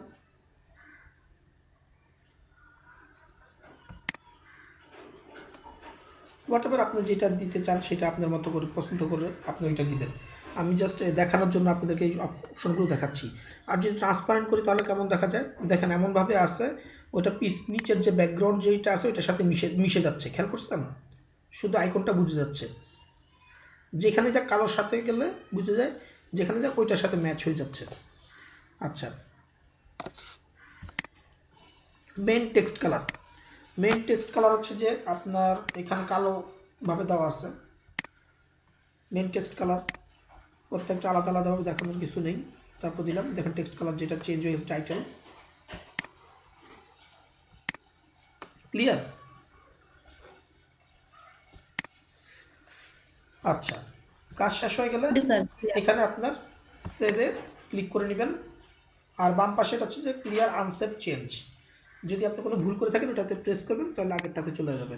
হোয়াটএভার আপনি যেটা দিতে চান সেটা আপনার মতো করে পছন্দ করে আপনি ওইটা দিবেন। আমি জাস্ট দেখানোর জন্য আপনাদেরকে এই অপশনগুলো দেখাচ্ছি। আর যদি ট্রান্সপারেন্ট করি তাহলে কেমন দেখা যায় দেখেন, এমনভাবে আছে ওটা নিচের যে ব্যাকগ্রাউন্ড যেটা আছে ওইটার সাথে মিশে যাচ্ছে। খেয়াল করছেন? শুধু আইকনটা বুঝে যাচ্ছে। যেখানে যা কালোর সাথে গেলে বুঝে যায়, যেখানে যা ওইটার সাথে ম্যাচ হয়ে যাচ্ছে। আচ্ছা, main text colour. Main text colour হচ্ছে যে আপনার এখানে কালো ভাবে দেওয়া আছে। মেইন টেক্সট কালার প্রত্যেকটা আলাদা আলাদাভাবে দেখানোর কিছু নেই। তারপর দিলাম, দেখেন টেক্সট কালার যেটা চেঞ্জ হয়ে গেছে, টাইটেল। ক্লিয়ার? আচ্ছা, কাজ শেষ হয়ে গেলে স্যার এখানে আপনার সেভে ক্লিক করে নেবেন। আর বাম পাশে হচ্ছে যে ক্লিয়ার আনসেভ চেঞ্জ। যদি আপনি কোনো ভুল করে থাকেন ওটাতে প্রেস করবেন, তাহলে আগেরটাতে চলে যাবে।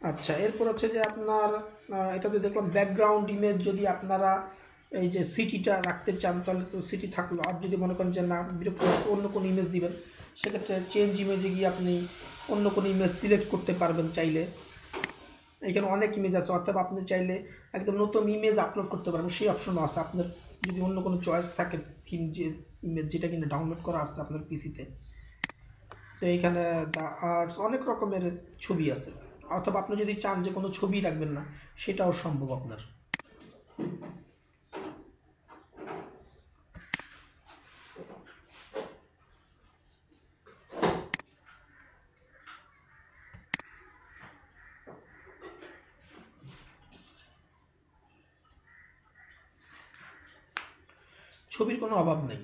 আচ্ছা, এরপর হচ্ছে যে আপনার এটাতে দেখলাম ব্যাকগ্রাউন্ড ইমেজ। যদি আপনারা এই যে সিটিটা রাখতে চান তাহলে তো সিটি থাকলো। আর যদি মনে করেন যে না বিরক্ত অন্য কোনো ইমেজ দিবেন, সেক্ষেত্রে চেঞ্জ ইমেজে গিয়ে আপনি অন্য কোনো ইমেজ সিলেক্ট করতে পারবেন চাইলে। এখানে অনেক ইমেজ আছে, অর্থাৎ আপনি চাইলে একদম নতুন ইমেজ আপলোড করতে পারবেন, সেই অপশনও আছে। আপনার যদি অন্য কোনো চয়েস থাকে যে ইমেজ যেটা কিনা ডাউনলোড করা আছে আপনার পিসিতে, তো এইখানে আর অনেক রকমের ছবি আছে। অথবা আপনি যদি চান যে কোনো ছবি রাখবেন না, সেটাও সম্ভব আপনার। ছবির কোনো অভাব নেই।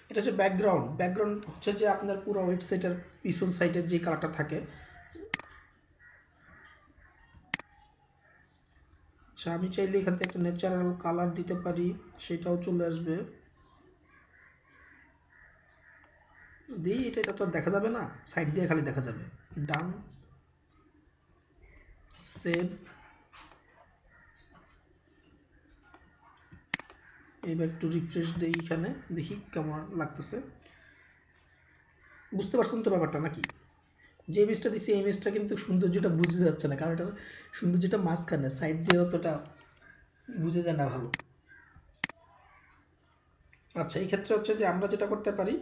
এটা হচ্ছে ব্যাকগ্রাউন্ড। ব্যাকগ্রাউন্ড হচ্ছে যে আপনার পুরো ওয়েবসাইটের পিছন সাইডের যে কালারটা থাকে। আচ্ছা, আমি চাইলে এখান থেকে একটা ন্যাচারাল কালার দিতে পারি, সেটাও চলে আসবে। দিই, এটা তো দেখা যাবে না, সাইড দিয়ে খালি দেখা যাবে। ডান, সেভ। এবার একটু রিফ্রেশ দেই, এখানে দেখি কেমন লাগতেছে। বুঝতে পারছেন তো ব্যাপারটা নাকি? যে ইমেজটা দিচ্ছি এই ইমেজটা কিন্তু সৌন্দর্যটা বুঝে যাচ্ছে না, কারণ এটার সৌন্দর্যটা মাঝখানে, সাইড দিয়ে অতটা বুঝে যায় না ভালো। আচ্ছা, এই ক্ষেত্রে হচ্ছে যে আমরা যেটা করতে পারি,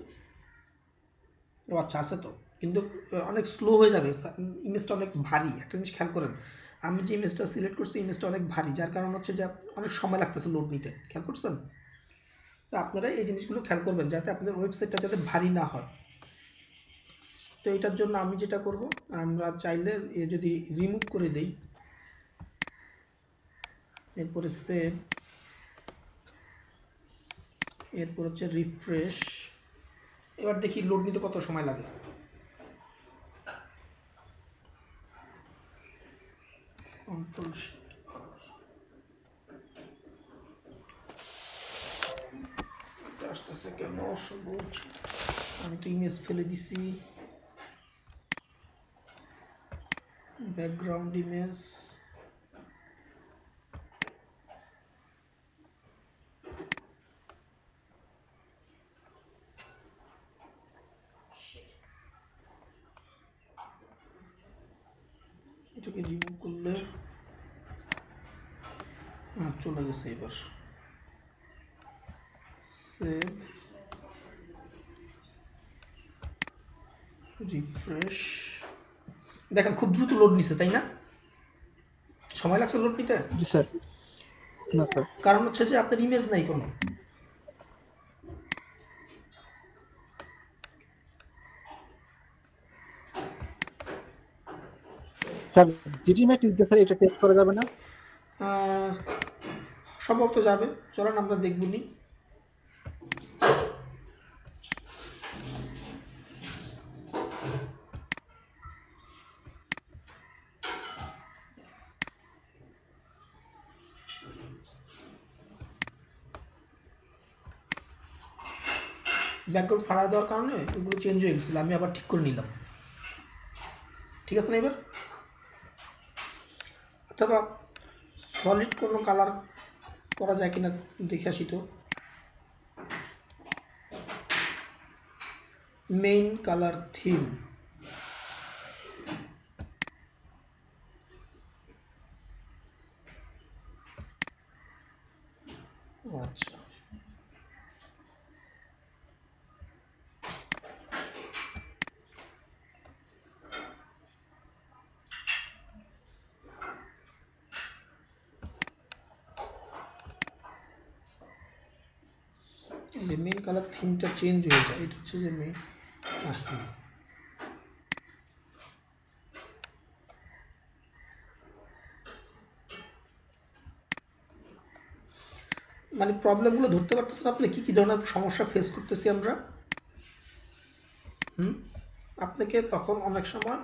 ও আচ্ছা আছে তো, কিন্তু অনেক স্লো হয়ে যাবে। ইমেজটা অনেক ভারী। একটা জিনিস খেয়াল করেন, আমি যে ইমেজটা সিলেক্ট করছি ইমেজটা অনেক ভারী, যার কারণ হচ্ছে যে অনেক সময় লাগতেছে লোড নিতে। খেয়াল করছেন? তো আপনারা এই জিনিসগুলো খেয়াল করবেন যাতে আপনাদের ওয়েবসাইটটা যাতে ভারী না হয়। তো এটার জন্য আমি যেটা করব, আমরা চাইলে যদি রিমুভ করে দেই, এরপরে সেভ, এরপর হচ্ছে রিফ্রেশ। এবার দেখি লোড নিতে কত সময় লাগে। কন্ট্রোল অসবুজ, আমি তো ইমেজ ফেলে দিছি, ব্যাকগ্রাউন্ড ইমেজ। এটাকে রিমুভ করলে চলে গেছে। এবার সেভ, রিফ্রেশ। দেখেন খুব দ্রুত লোড নিছে, তাই না? সময় লাগছে লোড নিতে? জি স্যার। না স্যার। কারণ হচ্ছে যে আপনার ইমেজ নাই কোনো। স্যার জিটিমেট দিতে স্যার এটা টেস্ট করা যাবে না? সম্ভবত যাবে, চলেন আমরা দেখব নি। ব্যাকগ্রাউন্ড ফাড়া দেওয়ার কারণে এগুলো চেঞ্জ হয়ে গেছিল, আমি আবার ঠিক করে নিলাম। ঠিক আছে না? এবার অথবা সলিড কোনো কালার করা যায় কিনা দেখে আসি তো। মেইন কালার থিম, আচ্ছা এই যে মেইন কালার থিমটা চেঞ্জ হয়ে যায়, এটা হচ্ছে যে মেইন। মানে প্রবলেমগুলো ধরতে পারতেছেন আপনি, কি কি ধরনের সমস্যা ফেস করতেছি আমরা? আপনাকে তখন অনেক সময়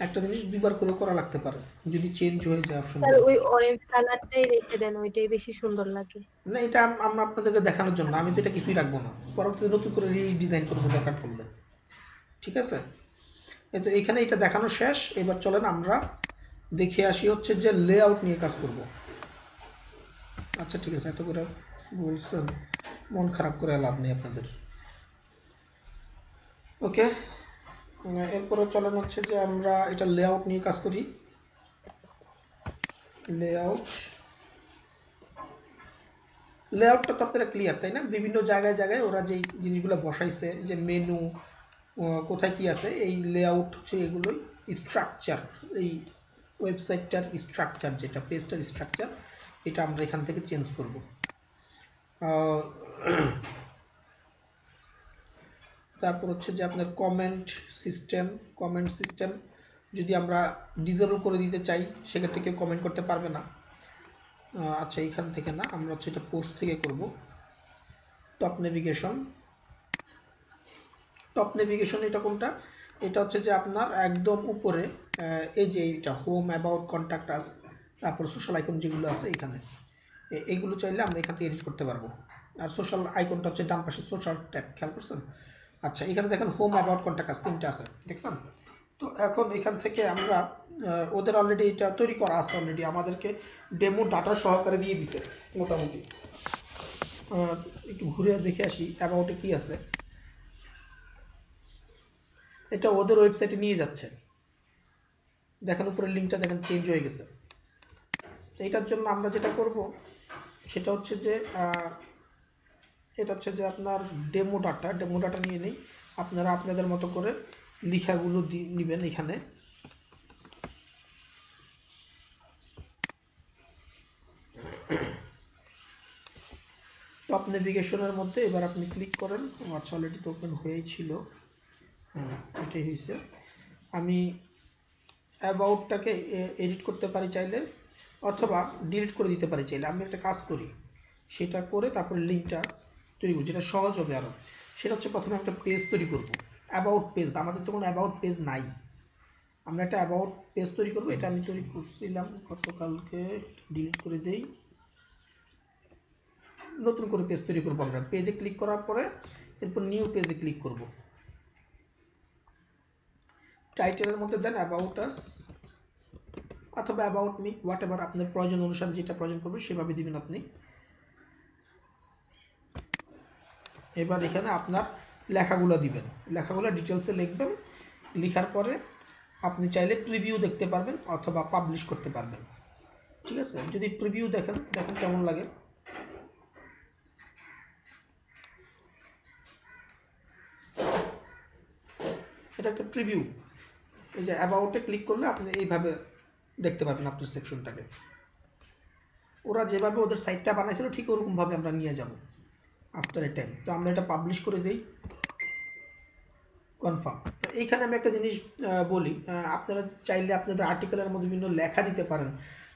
একটা জিনিস দুইবার করে করা লাগতে পারে যদি চেঞ্জ হয়ে যায় অপশন। স্যার ওই অরেঞ্জ কালারটাই রেখে দেন, ওইটাই বেশি সুন্দর লাগে। না এটা আমরা আপনাদেরকে দেখানোর জন্য, আমি তো এটা কিছুই রাখবো না, পরবর্তীতে নতুন করে রিডিজাইন করবো দরকার পড়লে। ঠিক আছে, তো এখানে এটা দেখানো শেষ। এবার চলেন আমরা দেখে আসি হচ্ছে যে লেআউট নিয়ে কাজ করব। আচ্ছা ঠিক আছে, এত করে বলছেন, মন খারাপ করে লাভ নেই আপনাদের। ওকে, এরপরে চলেন হচ্ছে যে আমরা এটা লেআউট নিয়ে কাজ করি। লেআউট, লেআউটটা তো আপনারা ক্লিয়ার, তাই না? বিভিন্ন জায়গায় জায়গায় ওরা যে জিনিসগুলো বসাইছে, যে মেনু কোথায় কি আছে, এই লেআউট হচ্ছে এগুলোই স্ট্রাকচার, এই ওয়েবসাইটটার স্ট্রাকচার, যেটা পেজটার স্ট্রাকচার, এটা আমরা এখান থেকে চেঞ্জ করব। তারপর হচ্ছে যে আপনার কমেন্ট সিস্টেম যদি আমরা ডিসেবল করে দিতে চাই, সেক্ষেত্রে কেউ কমেন্ট করতে পারবে না। আচ্ছা এখান থেকে না, আমরা হচ্ছে এটা পোস্ট থেকে করব। টপ নেভিগেশন এটা কোনটা? এটা হচ্ছে যে আপনার একদম উপরে এই যে এটা হোম, অ্যাবাউট, কন্ট্যাক্ট আস, তারপর সোশ্যাল আইকন যেগুলো আছে এখানে, এগুলো চাইলে আমরা এখান থেকে এডিট করতে পারবো। আর সোশ্যাল আইকনটা হচ্ছে ডান পাশে সোশ্যাল ট্যাব, খেয়াল করছেন? আচ্ছা এখানে দেখেন হোম, অ্যাবাউট, কন্ট্যাক্ট আস তিনটা আছে, দেখছেন? তো এখন এখান থেকে আমরা ওদের অলরেডি এটা তৈরি করা আছে, অলরেডি আমাদেরকে ডেমো ডাটা সহকারে দিয়ে দিছে মোটামুটি। একটু ঘুরে দেখে আসি অ্যাবাউটে কি আছে। এটা ওদের ওয়েবসাইটে নিয়ে যাচ্ছে, দেখেন উপরের লিঙ্কটা দেখেন চেঞ্জ হয়ে গেছে। এইটার জন্য আমরা যেটা করব সেটা হচ্ছে যে এটা হচ্ছে যে আপনার ডেমো ডাটা নিয়ে নেই, আপনারা আপনাদের মতো করে লেখাগুলো নেবেন। এখানে টপ নেভিগেশনের মধ্যে এবার আপনি ক্লিক করেন। আচ্ছা অলরেডি তো ওপেন হয়েই ছিল, এটাই হয়েছে। আমি অ্যাবাউটটাকে এডিট করতে পারি চাইলে, অথবা ডিলিট করে দিতে পারি চাইলে। আমি একটা কাজ করি, সেটা করে তারপর লিঙ্কটা তৈরি করি, যেটা সহজ হবে আরও। সেটা হচ্ছে প্রথমে একটা পেজ তৈরি করব, অ্যাবাউট পেজ। আমাদের তো কোনো অ্যাবাউট পেজ নাই, আমরা একটা অ্যাবাউট পেজ তৈরি করব। এটা আমি তৈরি করছিলাম গতকালকে, ডিলিট করে দেই, নতুন করে পেজ তৈরি করবো। আমরা পেজে ক্লিক করার পরে এরপর নিউ পেজে ক্লিক করব। টাইটেলের মধ্যে দেন অ্যাবাউট আস অথবা অ্যাবাউট মি, হোয়াট এভার আপনার প্রয়োজন অনুসারে যেটা প্রয়োজন করবে সেভাবে দিবেন আপনি। এবার এখানে আপনার লেখাগুলো দিবেন, লেখাগুলো ডিটেলসে লিখবেন। লেখার পরে আপনি চাইলে প্রিভিউ দেখতে পারবেন অথবা পাবলিশ করতে পারবেন। ঠিক আছে, যদি প্রিভিউ দেখেন কেমন লাগে। এটা একটা প্রিভিউ। এই যে অ্যাবাউটে ক্লিক করলে আপনি এইভাবে দেখতে পারবেন আপনার সেকশনটাকে। ওরা যেভাবে ওদের সাইটটা বানাইছিল ঠিক ওরকম ভাবে আমরা নিয়ে যাব আফটার এ টাইম। তো আমরা এটা পাবলিশ করে দেই, কনফার্ম। তো এইখানে আমি একটা জিনিস বলি, আপনারা চাইলে আপনাদের আর্টিকেলের মধ্যে বিভিন্ন লেখা দিতে পারেন।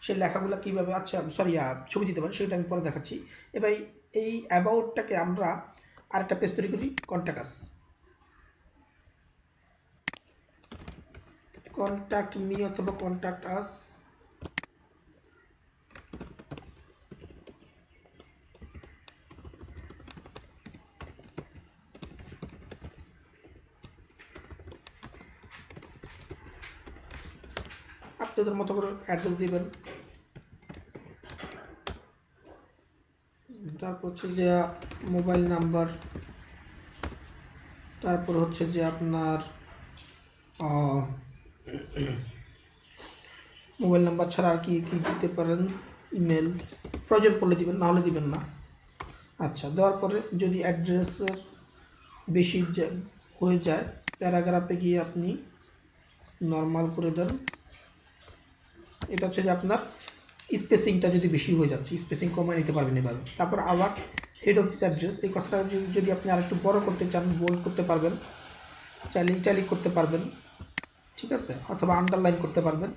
সেই লেখাগুলো কিভাবে, আচ্ছা সরি, ছবি দিতে পারেন, সেটা আমি পরে দেখাচ্ছি। এবার এই অ্যাবাউটটাকে আমরা আরেকটা পেজ তৈরি করি, কন্ট্যাক্ট আস, কন্ট্যাক্ট মি অথবা কন্ট্যাক্ট আস। আপনাদের মতো করে অ্যাড্রেস দিবেন। তারপর হচ্ছে যে মোবাইল নাম্বার, তারপর হচ্ছে যে আপনার মোবাইল নাম্বার ছাড়া আর কি কি দিতে পারেন, ইমেল প্রয়োজন পড়লে দিবেন, না হলে দিবেন না। আচ্ছা, দেওয়ার পরে যদি অ্যাড্রেসের বেশি হয়ে যায় প্যারাগ্রাফে গিয়ে আপনি নর্মাল করে দেন। এটা হচ্ছে যে আপনার স্পেসিংটা যদি বেশি হয়ে যাচ্ছে, স্পেসিং কমায় নিতে পারবেন এভাবে। তারপর আবার হেড অফিস অ্যাড্রেস, এই কথাটা যদি আপনি আরেকটু বড় করতে চান বোল্ড করতে পারবেন, চাইলে ইটালিক করতে পারবেন, ঠিক আছে, অথবা আন্ডারলাইন করতে পারবেন।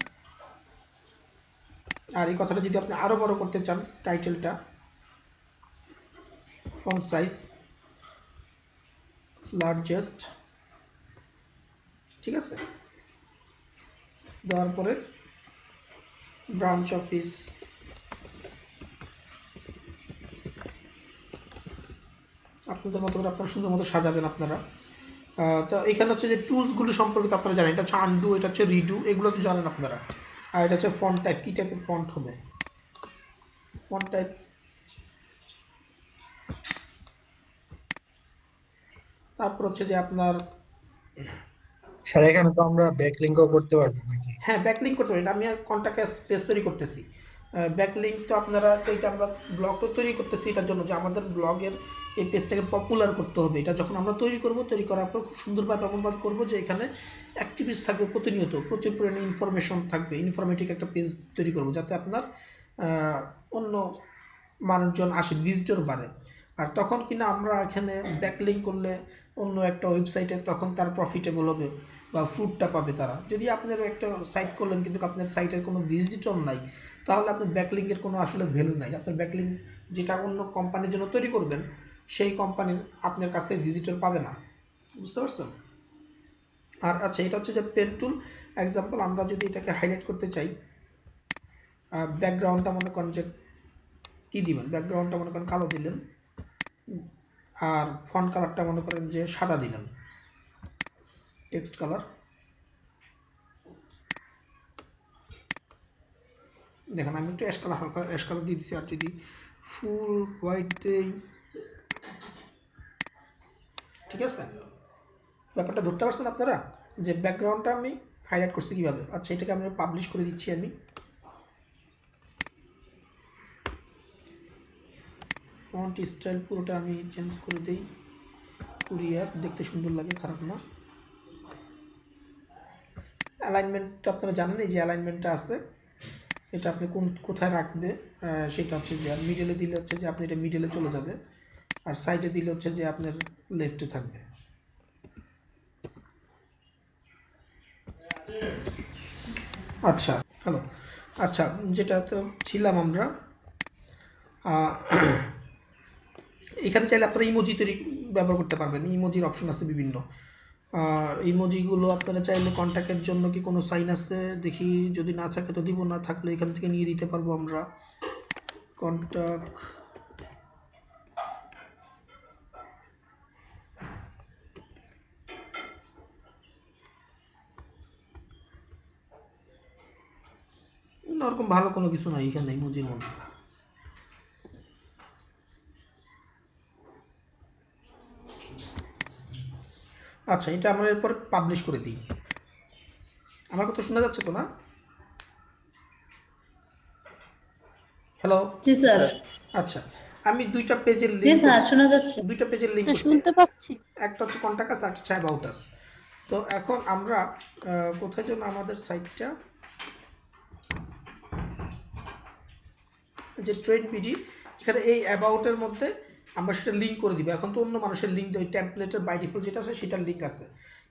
আর এই কথাটা যদি আপনি আরো বড় করতে চান, টাইটেলটা ফন্ট সাইজ লার্জেস্ট, ঠিক আছে। দেওয়ার পরে ব্রাঞ্চ অফিস, আপনাদের মতো করে আপনারা সুন্দর মতো সাজাবেন আপনারা। তো এখানে হচ্ছে যে টুলস গুলো সম্পর্কে তো আপনারা জানেন, এটা হচ্ছে আনডু, এটা হচ্ছে রিডু, এগুলো তো জানেন আপনারা। আর এটা হচ্ছে ফন্ট টাইপ, কি টাইপের ফন্ট হবে, ফন্ট টাইপ। তারপর হচ্ছে যে আপনার, স্যার এখানে তো আমরা ব্যাকলিংকও করতে পারবো নাকি? হ্যাঁ ব্যাকলিঙ্ক করতে পারেন। আমি কন্টাক্ট পেজ তৈরি করতেছি, ব্যাকলিঙ্ক তো আপনারা, এটা আমরা ব্লগ তো তৈরি করতেছি এটার জন্য যে আমাদের ব্লগের এই পেজটাকে পপুলার করতে হবে। এটা যখন আমরা তৈরি করব, তৈরি করার পর খুব সুন্দরভাবে এমনভাবে করবো যে এখানে অ্যাক্টিভিস্ট থাকবে প্রতিনিয়ত, প্রচুর পরিমাণে ইনফরমেশন থাকবে, ইনফরমেটিভ একটা পেজ তৈরি করবো যাতে আপনার অন্য মানুষজন আসে, ভিজিটর বাড়ে। আর তখন কিনা আমরা এখানে ব্যাকলিঙ্ক করলে অন্য একটা ওয়েবসাইটে তখন তার প্রফিটেবল হবে বা ফ্রুটটা পাবে তারা। যদি আপনার একটা সাইট করলেন কিন্তু আপনার সাইটের কোনো ভিজিটর নাই, তাহলে আপনার ব্যাকলিঙ্কের কোনো আসলে ভ্যালু নাই। আপনার ব্যাকলিঙ্ক যেটা অন্য কোম্পানির জন্য তৈরি করবেন, সেই কোম্পানির আপনার কাছে ভিজিটর পাবে না, বুঝতে পারছেন। আর আচ্ছা, এটা হচ্ছে যে পেন টুল এক্সাম্পল। আমরা যদি এটাকে হাইলাইট করতে চাই, ব্যাকগ্রাউন্ডটা মনে করেন যে কি দিবেন, ব্যাকগ্রাউন্ডটা মনে করেন কালো দিলেন, আর ফন্ট কালারটা মনে করেন যে সাদা দিলেন, টেক্সট কালার। দেখেন আমি একটু অ্যাশ কালার, হালকা অ্যাশ কালার দিয়ে দিচ্ছি। আর যদি ফুল হোয়াইট দেই, ঠিক আছে, ব্যাপারটা ধরতে পারছেন আপনারা যে ব্যাকগ্রাউন্ডটা আমি হাইলাইট করছি কিভাবে। আচ্ছা, এটাকে আমি পাবলিশ করে দিচ্ছি। আমি ফন্ট স্টাইল পুরোটা আমি চেঞ্জ করে দেই, কুরিয়ার, দেখতে সুন্দর লাগে, খারাপ না। অ্যালাইনমেন্ট তো আপনারা জানেন, এই যে অ্যালাইনমেন্টটা আছে, এটা আপনি কোথায় রাখবে সেটা হচ্ছে যে মিডলে দিলে হচ্ছে যে আপনি এটা মিডলে চলে যাবে, আর সাইডে দিলে হচ্ছে যে আপনার লেফটে থাকবে। আচ্ছা হ্যালো, আচ্ছা যেটা তো ছিলাম আমরা, এখানে চাইলে আপনারা ইমোজি তৈরি ব্যবহার করতে পারবেন। ইমোজির অপশন আছে বিভিন্ন। ইমোজিগুলো আপনারা চাইলে কন্ট্যাক্টের জন্য কি কোনো সাইন আছে দেখি, যদি না থাকে তো দিব, না থাকলে এখান থেকে নিয়ে দিতে পারবো আমরা। কন্ট্যাক্ট ওরকম ভালো কোনো কিছু নাই এখানে ইমোজির মধ্যে। আচ্ছা, এটা আমরা এরপর পাবলিশ করে দিই। আমার কথা শোনা যাচ্ছে তো না? হ্যালো। জি স্যার। আচ্ছা, আমি দুইটা পেজের জি লিংক স্যার শোনা যাচ্ছে। দুইটা পেজের লিংক করছি, শুনতে পাচ্ছি। একটা হচ্ছে কন্টাক্ট আস, আর হচ্ছে অ্যাবাউট আস। তো এখন আমরা কোথায় যেন আমাদের সাইটটা, যে ট্রেড বিডি, এখানে এই অ্যাবাউটের মধ্যে আমরা সেটা লিংক করে দিব। এখন তো অন্য মানুষের লিংক, ওই টেমপ্লেটের বাই ডিফল্ট যেটা আছে সেটার লিংক আছে।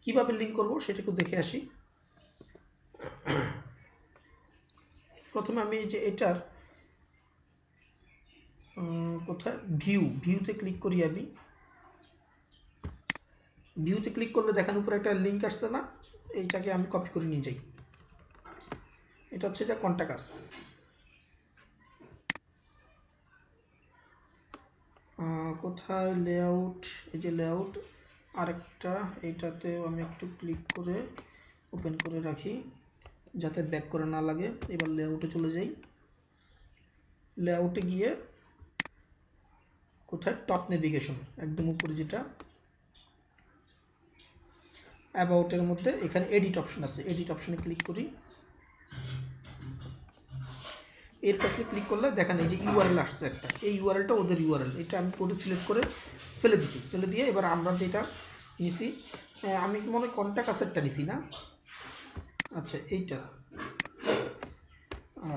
কিভাবে লিংক করব সেটা একটু দেখে আসি। প্রথমে আমি যে এটার কোথায় ভিউতে ক্লিক করি। আমি ভিউতে ক্লিক করলে দেখেন উপরে একটা লিংক আসছে না, এইটাকে আমি কপি করে নিয়ে যাই। এটা হচ্ছে যে কন্টাক্ট আস। কোথায় লেআউট, এই যে লেআউট, আরেকটা এইটাতেও আমি একটু ক্লিক করে ওপেন করে রাখি যাতে ব্যাক করে না লাগে। এবার লেআউটে চলে যাই। লেআউটে গিয়ে কোথায় টপ নেভিগেশন, একদম উপরে যেটা অ্যাবাউটের মধ্যে, এখানে এডিট অপশন আছে, এডিট অপশনে ক্লিক করি। এডিট অপশনে ক্লিক করলে দেখেন এই যে ইউআরএল আসছে একটা, এই ইউআরএলটা ওদের ইউআরএল, এটা আমি কোডে সিলেক্ট করে ফেলে দিছি। ফেলে দিয়ে এবার আমরা যেটা নিছি, আমি মনে হয় কন্টাক্ট আসেরটা নিছি না, আচ্ছা এইটা,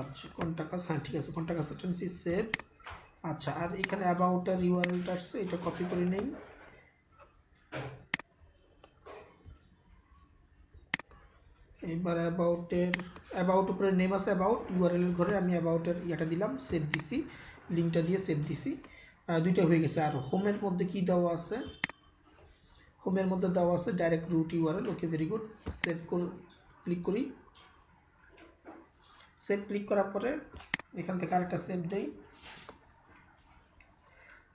আচ্ছা কন্টাক্ট আস, হ্যাঁ ঠিক আছে, কন্টাক্ট আসেরটা নিছি, সেভ। আচ্ছা, আর এখানে অ্যাবাউটের ইউআরএলটা আসছে, এটা কপি করে নেই। এবার অ্যাবাউট উপরে নেম আছে অ্যাবাউট, ইউআরএল এর ঘরে আমি অ্যাবাউটের ইয়াটা দিলাম, সেভ দিছি, লিংকটা দিয়ে সেভ দিছি, দুইটা হয়ে গেছে। আর হোমের মধ্যে কি দেওয়া আছে, হোমের মধ্যে দেওয়া আছে ডাইরেক্ট রুট ইউআরএল। ওকে, ভেরি গুড। সেভ করে ক্লিক করি। সেভ ক্লিক করার পরে এখান থেকে আরেকটা সেভ দেই।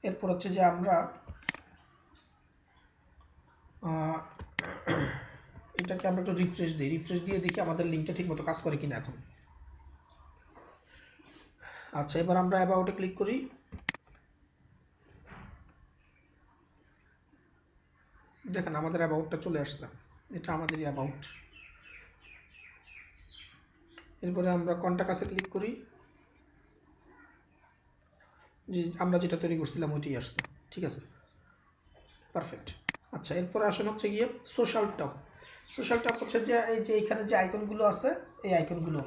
এরপর হচ্ছে যে আমরা এটাকে আমরা একটু রিফ্রেশ দিই, রিফ্রেশ দিয়ে দেখি আমাদের লিংকটা ঠিকমতো কাজ করে কিনা এখন। আচ্ছা, এবার আমরা অ্যাবাউটে ক্লিক করি। দেখেন আমাদের অ্যাবাউটটা চলে আসছে, এটা আমাদেরই অ্যাবাউট। এরপরে আমরা কন্টাক্ট আসে ক্লিক করি, যে আমরা যেটা তৈরি করছিলাম ওইটাই আসছে, ঠিক আছে, পারফেক্ট। আচ্ছা, এরপরে আসেন হচ্ছে গিয়ে সোশ্যাল টপ। সোশ্যাল টপ হচ্ছে যে এই যে এখানে যে আইকনগুলো আছে, এই আইকনগুলো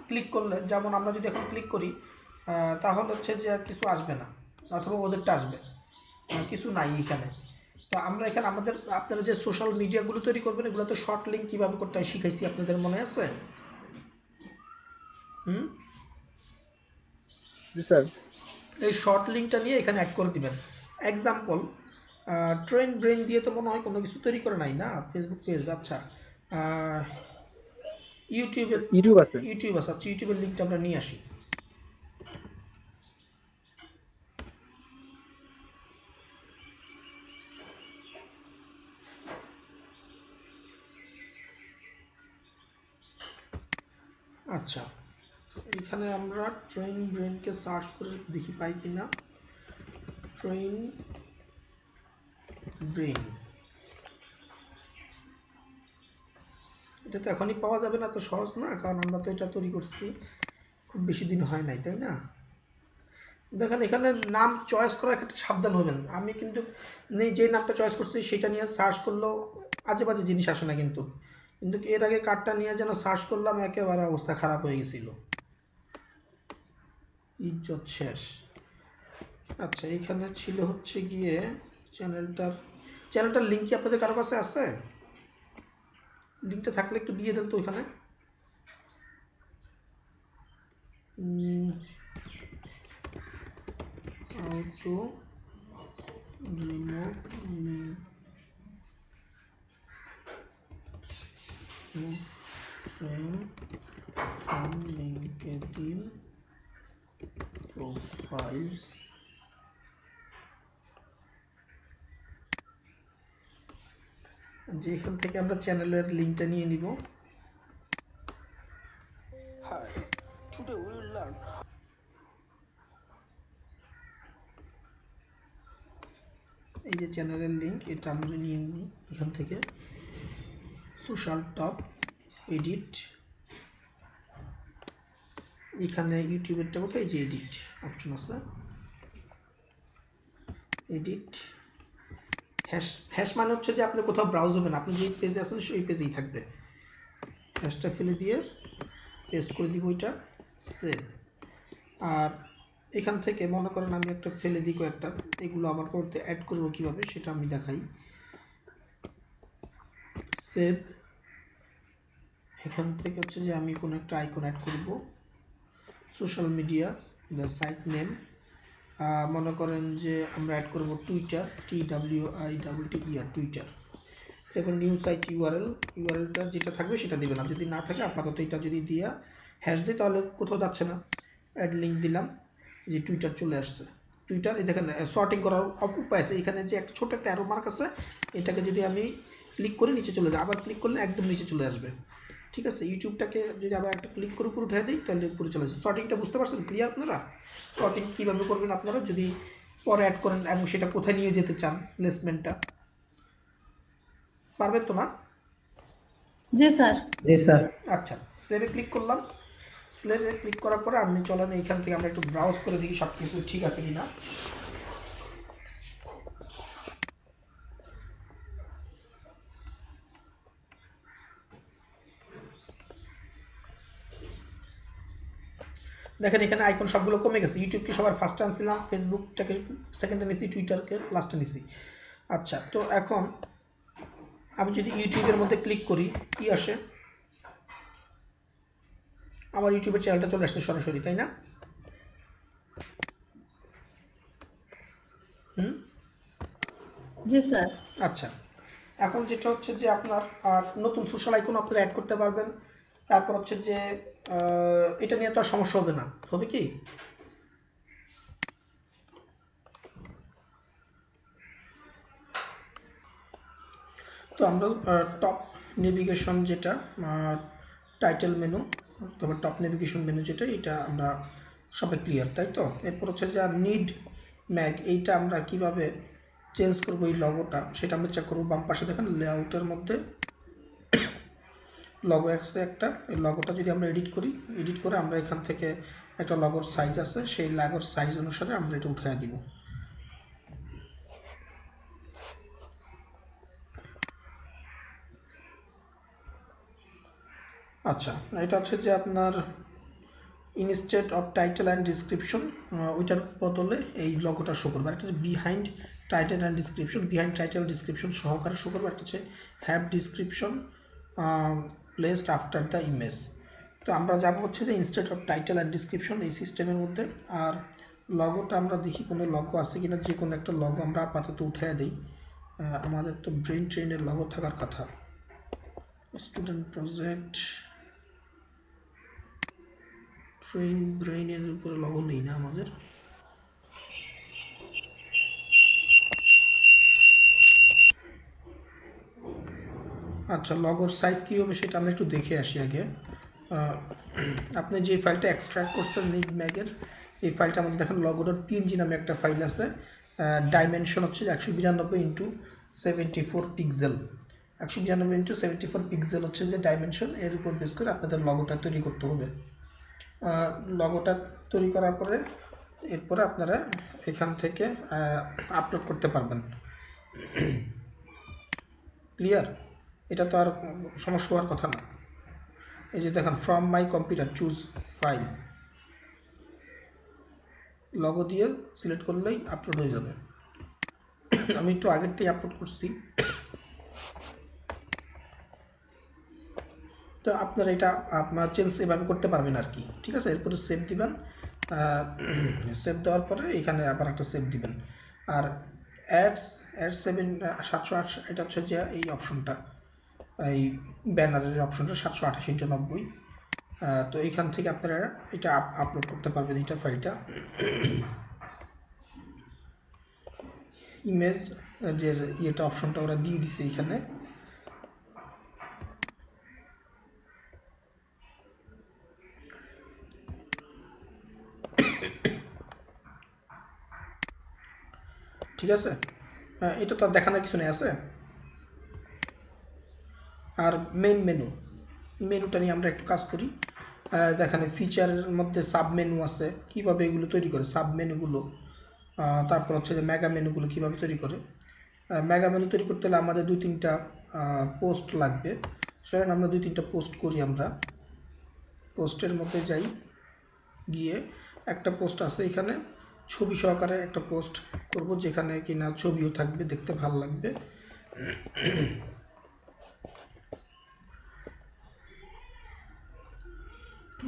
ক্লিক করলে, যেমন আমরা যদি এখন ক্লিক করি তাহলে হচ্ছে যে কিছু আসবে না, অথবা ওদেরটা আসবে, কিছু নাই এখানে। তো আমরা এখানে আমাদের, আপনারা যে সোশ্যাল মিডিয়াগুলো তৈরি করবেন, এগুলো তো শর্ট লিঙ্ক কিভাবে করতে হয় শিখাইছি, আপনাদের মনে আছে? জি স্যার। এই শর্ট লিঙ্কটা নিয়ে এখানে অ্যাড করে দিবেন। এক্সাম্পল, ট্রেন ব্রেন দিয়ে তো মনে হয় কোনো কিছু তৈরি করে নাই না, ফেসবুক পেজ। আচ্ছা, ইউটিউব আছে, আচ্ছা ইউটিউবের লিঙ্কটা আমরা নিয়ে আসি। আচ্ছা, এখানে আমরা ট্রেন ব্রেনকে সার্চ করে দেখি পাই কিনা। ট্রেন ব্রেন, এটা তো এখনই পাওয়া যাবে না, তো সহজ না, কারণ আমরা তো এটা তৈরি করছি খুব বেশি দিন হয় নাই, তাই না? দেখেন এখানে নাম চয়েস করার ক্ষেত্রে সাবধান হবেন। আমি কিন্তু যে নামটা চয়েস করছি সেটা নিয়ে সার্চ করলেও আজে বাজে জিনিস আসে না, কিন্তু এর আগে কার্ডটা নিয়ে যেন সার্চ করলাম, একেবারে অবস্থা খারাপ হয়ে গেছিল, ইজ্জত শেষ। আচ্ছা, এইখানে ছিল হচ্ছে গিয়ে চ্যানেলটার লিঙ্ক কি আপনাদের কারো কাছে আছে? লিঙ্কটা থাকলে একটু দিয়ে দেন তো ওইখানে। how to remove link from LinkedIn profile। যেখান থেকে আমরা চ্যানেলের লিঙ্কটা নিয়ে নিব। Today we will learn এই যে চ্যানেলের লিংক, এটা আমরা নিয়ে নিই এখান থেকে, সোশ্যাল টপ, এডিট, এখানে ইউটিউবেরটা কোথায়, যে এডিট অপশন আছে, এডিট হ্যাশ মানে হচ্ছে যে আপনি কোথাও ব্রাউজ হবেন, আপনি যে পেজে আছেন সেই পেজেই থাকবে, হ্যাশটা ফেলে দিয়ে পেস্ট করে দিব এটা, সেভ। আর এখান থেকে মনে করেন আমি একটা ফেলে দিই কয়েকটা, এগুলো আবার পড়তে অ্যাড করব কিভাবে সেটা আমি দেখাই, সেভ। এখান থেকে হচ্ছে যে আমি কোনো একটা আইকন অ্যাড করব, social media, the site name, মনে করেন যে আমরা অ্যাড করব টুইটার, TWITTER, টুইটার। এরপর নিউ সাইট ইউআরএলটা যেটা থাকবে সেটা দিবেন, আর যদি না থাকে আপাতত এটা যদি দিয়া হ্যাশ দিই তাহলে কোথাও যাচ্ছে না। অ্যাড লিঙ্ক দিলাম, যে টুইটার চলে আসছে। টুইটার এই দেখেন সর্টিং করার উপায় আছে, এখানে যে একটা ছোট একটা অ্যারো মার্ক আছে, এটাকে যদি আমি ক্লিক করে নিচে চলে যাই, আবার ক্লিক করলে একদম নিচে চলে আসবে। ঠিক আছে, ইউটিউবটাকে যদি আবার একটা ক্লিক করে উপরে উঠে দিই তাহলে উপরে চলে আসবে। সর্টিংটা বুঝতে পারছেন ক্লিয়ার আপনারা? সর্টিং কিভাবে করবেন আপনারা যদি পরে অ্যাড করেন এবং সেটা কোথায় নিয়ে যেতে চান, প্লেসমেন্টটা পারবেন তো না? জি স্যার। জি স্যার। আচ্ছা, সেভে ক্লিক করলাম। সেভে ক্লিক করার পরে আমি চলেন এইখান থেকে আমরা একটু ব্রাউজ করে দেখি সবকিছু ঠিক আছে কিনা। দেখেন এখানে আইকন সবগুলো কমে গেছে। ইউটিউবকে সবার ফার্স্টে আনছিলাম, ফেসবুকটাকে সেকেন্ডে নিছি, টুইটারকে লাস্টে নিছি। আচ্ছা, তো এখন আমি যদি ইউটিউবের মধ্যে ক্লিক করি কি আসে? আমার ইউটিউবের চ্যানেলটা চলে আসছে সরাসরি, তাই না? জি স্যার। আচ্ছা, এখন যেটা হচ্ছে যে আপনার নতুন সোশ্যাল আইকন আপনারা অ্যাড করতে পারবেন। তারপর হচ্ছে যে এটা নিয়ে তো আর সমস্যা হবে না, হবে কি? তো আমরা টপ নেভিগেশন যেটা টাইটেল মেনু, তারপর টপ নেভিগেশন মেনু যেটা, এটা আমরা সবাই ক্লিয়ার, তাই তো? এরপর হচ্ছে যে নিড ম্যাগ, এইটা আমরা কিভাবে চেঞ্জ করবো এই লগোটা সেটা আমরা চেক করবো। বাম পাশে দেখেন লেআউটের মধ্যে লগো আছে একটা, এই লগোটা যদি আমরা এডিট করি, এডিট করে আমরা এখান থেকে একটা লগোর সাইজ আছে, সেই লগোর সাইজ অনুসারে আমরা এটা উঠিয়ে দিব। আচ্ছা, এটা হচ্ছে যে আপনার instead of title and description, ওইটার বদলে এই লগোটা শো করবে। একটা হচ্ছে behind title and description, behind title description সহকারে শো করবে। একটা হচ্ছে have description placed after the image. তো আমরা যাবো হচ্ছে যে instead of title and description এই সিস্টেমের মধ্যে। আর লগোটা আমরা দেখি কোনো লগো আছে কিনা, যে কোনো একটা লগো আমরা আপাতত উঠে দিই। আমাদের তো ব্রেন ট্রেনের লগো থাকার কথা। স্টুডেন্ট প্রজেক্ট ব্রেইনের উপরে লগো নেই না আমাদের। আচ্ছা, লগোর সাইজ কি হবে সেটা আমরা একটু দেখে আসি আগে। আপনি যে ফাইলটা এক্সট্রাক্ট করছেন নিড ম্যাগের, এই ফাইলটা আমাদের দেখেন logo.png নামে একটা ফাইল আছে। ডাইমেনশন হচ্ছে 192x74 পিক্সেল, 192x74 পিক্সেল হচ্ছে যে ডাইমেনশন। এর উপর বেস করে আপনাদের লগোটা তৈরি করতে হবে। লগোটা তৈরি করার পরে এরপরে আপনারা এখান থেকে আপলোড করতে পারবেন। ক্লিয়ার? এটা তো আর সমস্যা হওয়ার কথা না। এই যে দেখেন from my computer choose file, logo দিয়ে সিলেক্ট করলেই আপলোড হয়ে যাবে। আমি একটু আগেরটাই আপলোড করছি। তো আপনারা এটা আপনার চেঞ্জ এভাবে করতে পারবেন আর কি। ঠিক আছে, এরপরে সেভ দিবেন। সেভ দেওয়ার পরে এখানে আবার একটা সেভ দিবেন। আর অ্যাড 708, এটা হচ্ছে যে এই অপশনটা, এই ব্যানারের অপশনটা 728x90। তো এইখান থেকে আপনারা এটা আপলোড করতে পারবেন, এইটা ফাইলটা। ইমেজ যে এটা অপশনটা ওরা দিয়ে দিছে এখানে। ঠিক আছে, এটা তো আর দেখানোর কিছু নেই আছে। আর মেইন মেনুটা নিয়ে আমরা একটু কাজ করি। দেখেন ফিচারের মধ্যে সাব মেনু আছে, কিভাবে এগুলো তৈরি করে সাব মেনুগুলো, তারপর হচ্ছে যে মেগা মেনুগুলো কিভাবে তৈরি করে। মেগা মেনু তৈরি করতে হলে আমাদের 2-3টা পোস্ট লাগবে। চলেন আমরা 2-3টা পোস্ট করি। আমরা পোস্টের মধ্যে যাই, গিয়ে একটা পোস্ট আছে এখানে ছবি সহকারে একটা পোস্ট করব, যেখানে কিনা ছবিও থাকবে, দেখতে ভালো লাগবে।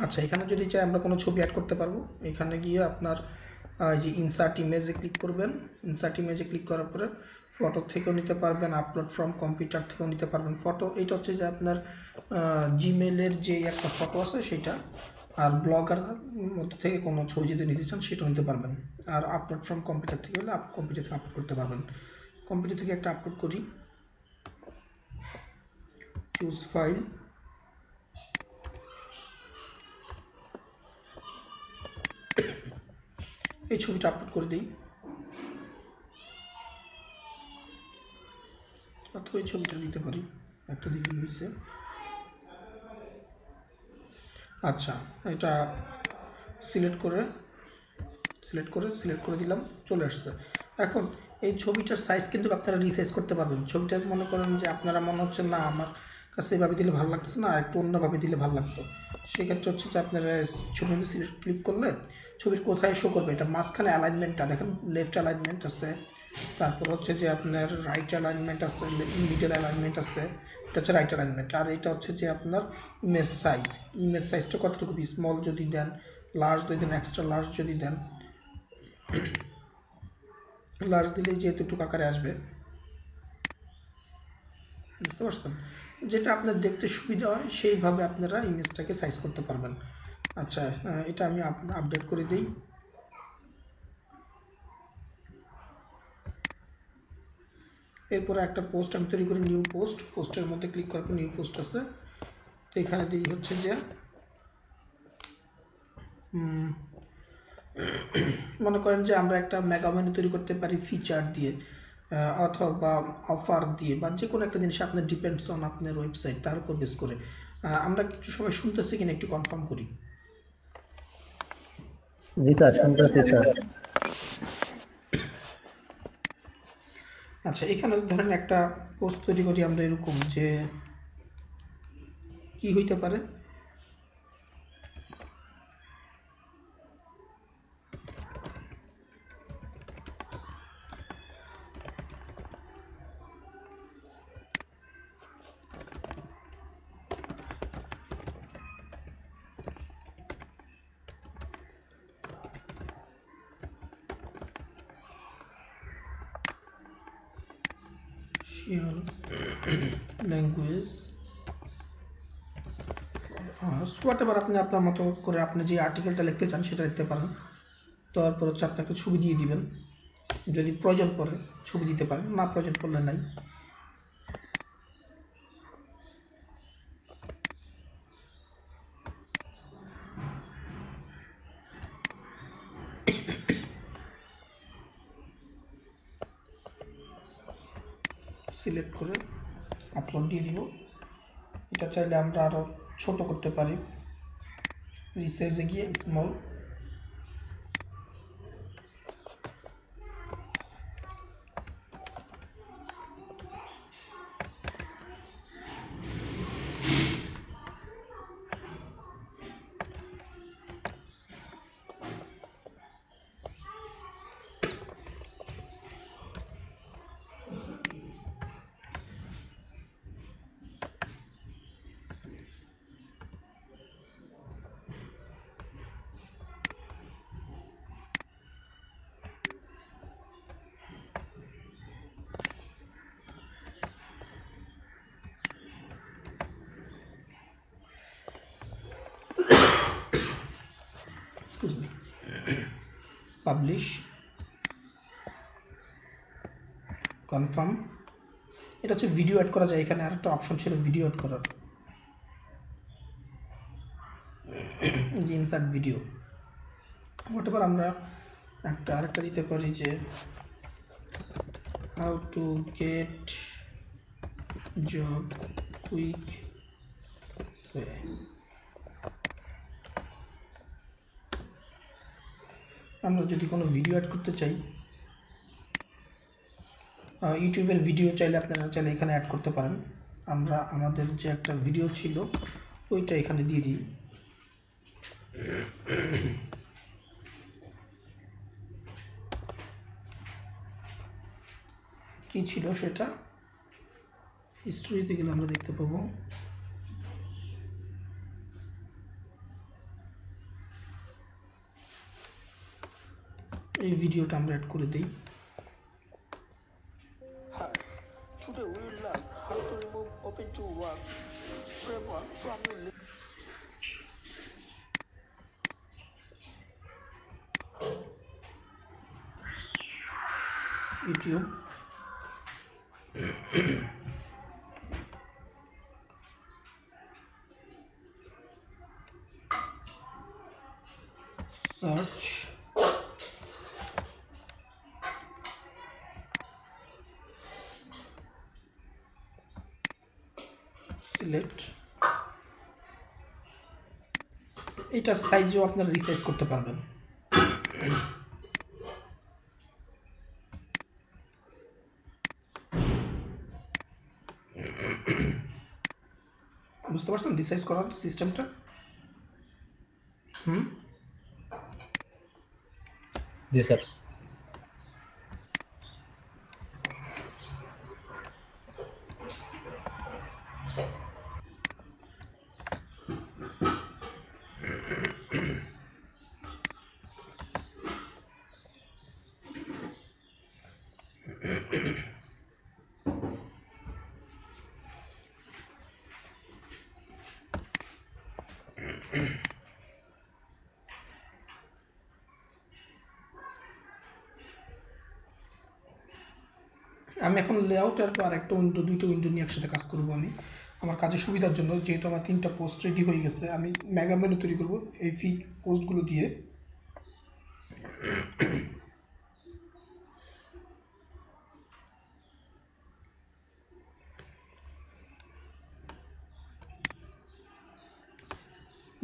আচ্ছা, এখানে যদি চাই আমরা কোনো ছবি অ্যাড করতে পারবো। এখানে গিয়ে আপনার যে ইনসার্ট ইমেজে ক্লিক করবেন। ইনসার্ট ইমেজে ক্লিক করার পরে ফটো থেকেও নিতে পারবেন, আপলোড ফ্রম কম্পিউটার থেকেও নিতে পারবেন ফটো। এটা হচ্ছে যে আপনার জিমেলের যে একটা ফটো আছে সেটা, আর ব্লগার মধ্যে থেকে কোনো ছবি যদি নিতে চান সেটাও নিতে পারবেন। আর আপলোড ফ্রম কম্পিউটার থেকে হলে কম্পিউটার থেকে আপলোড করতে পারবেন। কম্পিউটার থেকে একটা আপলোড করি, চুজ ফাইল, এই ছবিটা আপলোড করে দিই, অথবা এই ছবিটা দিতে পারি, একটা দিকে হয়েছে। আচ্ছা, এটা সিলেক্ট করে দিলাম, চলে আসছে। এখন এই ছবিটার সাইজ কিন্তু আপনারা রিসাইজ করতে পারবেন। ছবিটা মনে করেন যে আপনারা মনে হচ্ছে না আমার কাছে এভাবে দিলে ভালো লাগতেছে না, একটু অন্যভাবে দিলে ভালো লাগতো, সেক্ষেত্রে হচ্ছে যে আপনারা ছবিতে সিলেক্ট ক্লিক করলে ছবির কোথায় শো করবে, এটা মাঝখানে অ্যালাইনমেন্টটা দেখেন, লেফট অ্যালাইনমেন্ট আছে, তারপর হচ্ছে যে আপনার রাইট অ্যালাইনমেন্ট আছে, মিডল অ্যালাইনমেন্ট আছে, এটা হচ্ছে রাইট অ্যালাইনমেন্ট। আর এটা হচ্ছে যে আপনার ইমেজ সাইজটা কতটুকু, স্মল যদি দেন, লার্জ যদি দেন, এক্সট্রা লার্জ যদি দেন, লার্জ দিলেই যে এতটুকু আকারে আসবে, বুঝতে পারছেন? যেটা আপনার দেখতে সুবিধা হয় সেইভাবে আপনারা ইমেজটাকে সাইজ করতে পারবেন। আচ্ছা, এটা আমি আপডেট করে দিই। এরপরে একটা পোস্ট আমি তৈরি করি, নিউ পোস্ট। পোস্টের মধ্যে ক্লিক করার পর নিউ পোস্ট আছে, তো এখানে দিই হচ্ছে যে মনে করেন যে আমরা একটা মেগা মেনু তৈরি করতে পারি ফিচার দিয়ে, অথবা অফার দিয়ে, বা যে কোনো একটা জিনিস আপনার ডিপেন্ডস অন আপনার ওয়েবসাইট, তার উপর বেস করে। আমরা কিছু সবাই শুনতেছি কিনা একটু কনফার্ম করি। জি স্যার, শুনতেছি স্যার। আচ্ছা, এখানে ধরেন একটা পোস্ট তৈরি করি আমরা এরকম, যে কি হইতে পারে, ল্যাঙ্গুয়েজ হোয়াটএভার, আপনি আপনার মতো করে আপনি যে আর্টিকেলটা লিখতে চান সেটা লিখতে পারেন। তারপর হচ্ছে আপনাকে ছবি দিয়ে দিবেন, যদি প্রয়োজন পড়ে ছবি দিতে পারেন, না প্রয়োজন পড়লে নাই। সিলেক্ট করে আপলোড দিয়ে দিব। এটা চাইলে আমরা আরো ছোট করতে পারি, রিসাইজে গিয়ে স্মল, পাবলিশ, কনফার্ম। এটা হচ্ছে ভিডিও অ্যাড করা যায়, এখানে আরেকটা অপশন ছিল ভিডিও অ্যাড করার, যে ইনসার্ট ভিডিও। হোয়াটএভার, আমরা আরেকটা দিতে পারি যে how to get job quick way। আমরা যদি কোনো ভিডিও অ্যাড করতে চাই, ইউটিউবের ভিডিও চাইলে আপনারা চাইলে এখানে অ্যাড করতে পারেন। আমরা আমাদের যে একটা ভিডিও ছিল ওইটা এখানে দিয়ে দিই। কি ছিল সেটা হিস্ট্রিতে গেলে আমরা দেখতে পাবো। এই ভিডিওটা আমরা অ্যাড করে দিই। Hi, today we will learn how to remove Open2Work framework from your list. YouTube search select। এটার সাইজও আপনারা রিসাইজ করতে পারবেন। বুঝতে পারছেন রিসাইজ করার সিস্টেমটা? জি স্যার। আমি এখন লেআউট আর একটা উইন্ডো, দুইটা উইন্ডো নিয়ে একসাথে কাজ করব। আমি আমার কাজের সুবিধার জন্য, যেহেতু আমার 3টা পোস্ট রেডি হয়ে গেছে, আমি মেগা মেনু তৈরি করব এই ফিড পোস্টগুলো দিয়ে।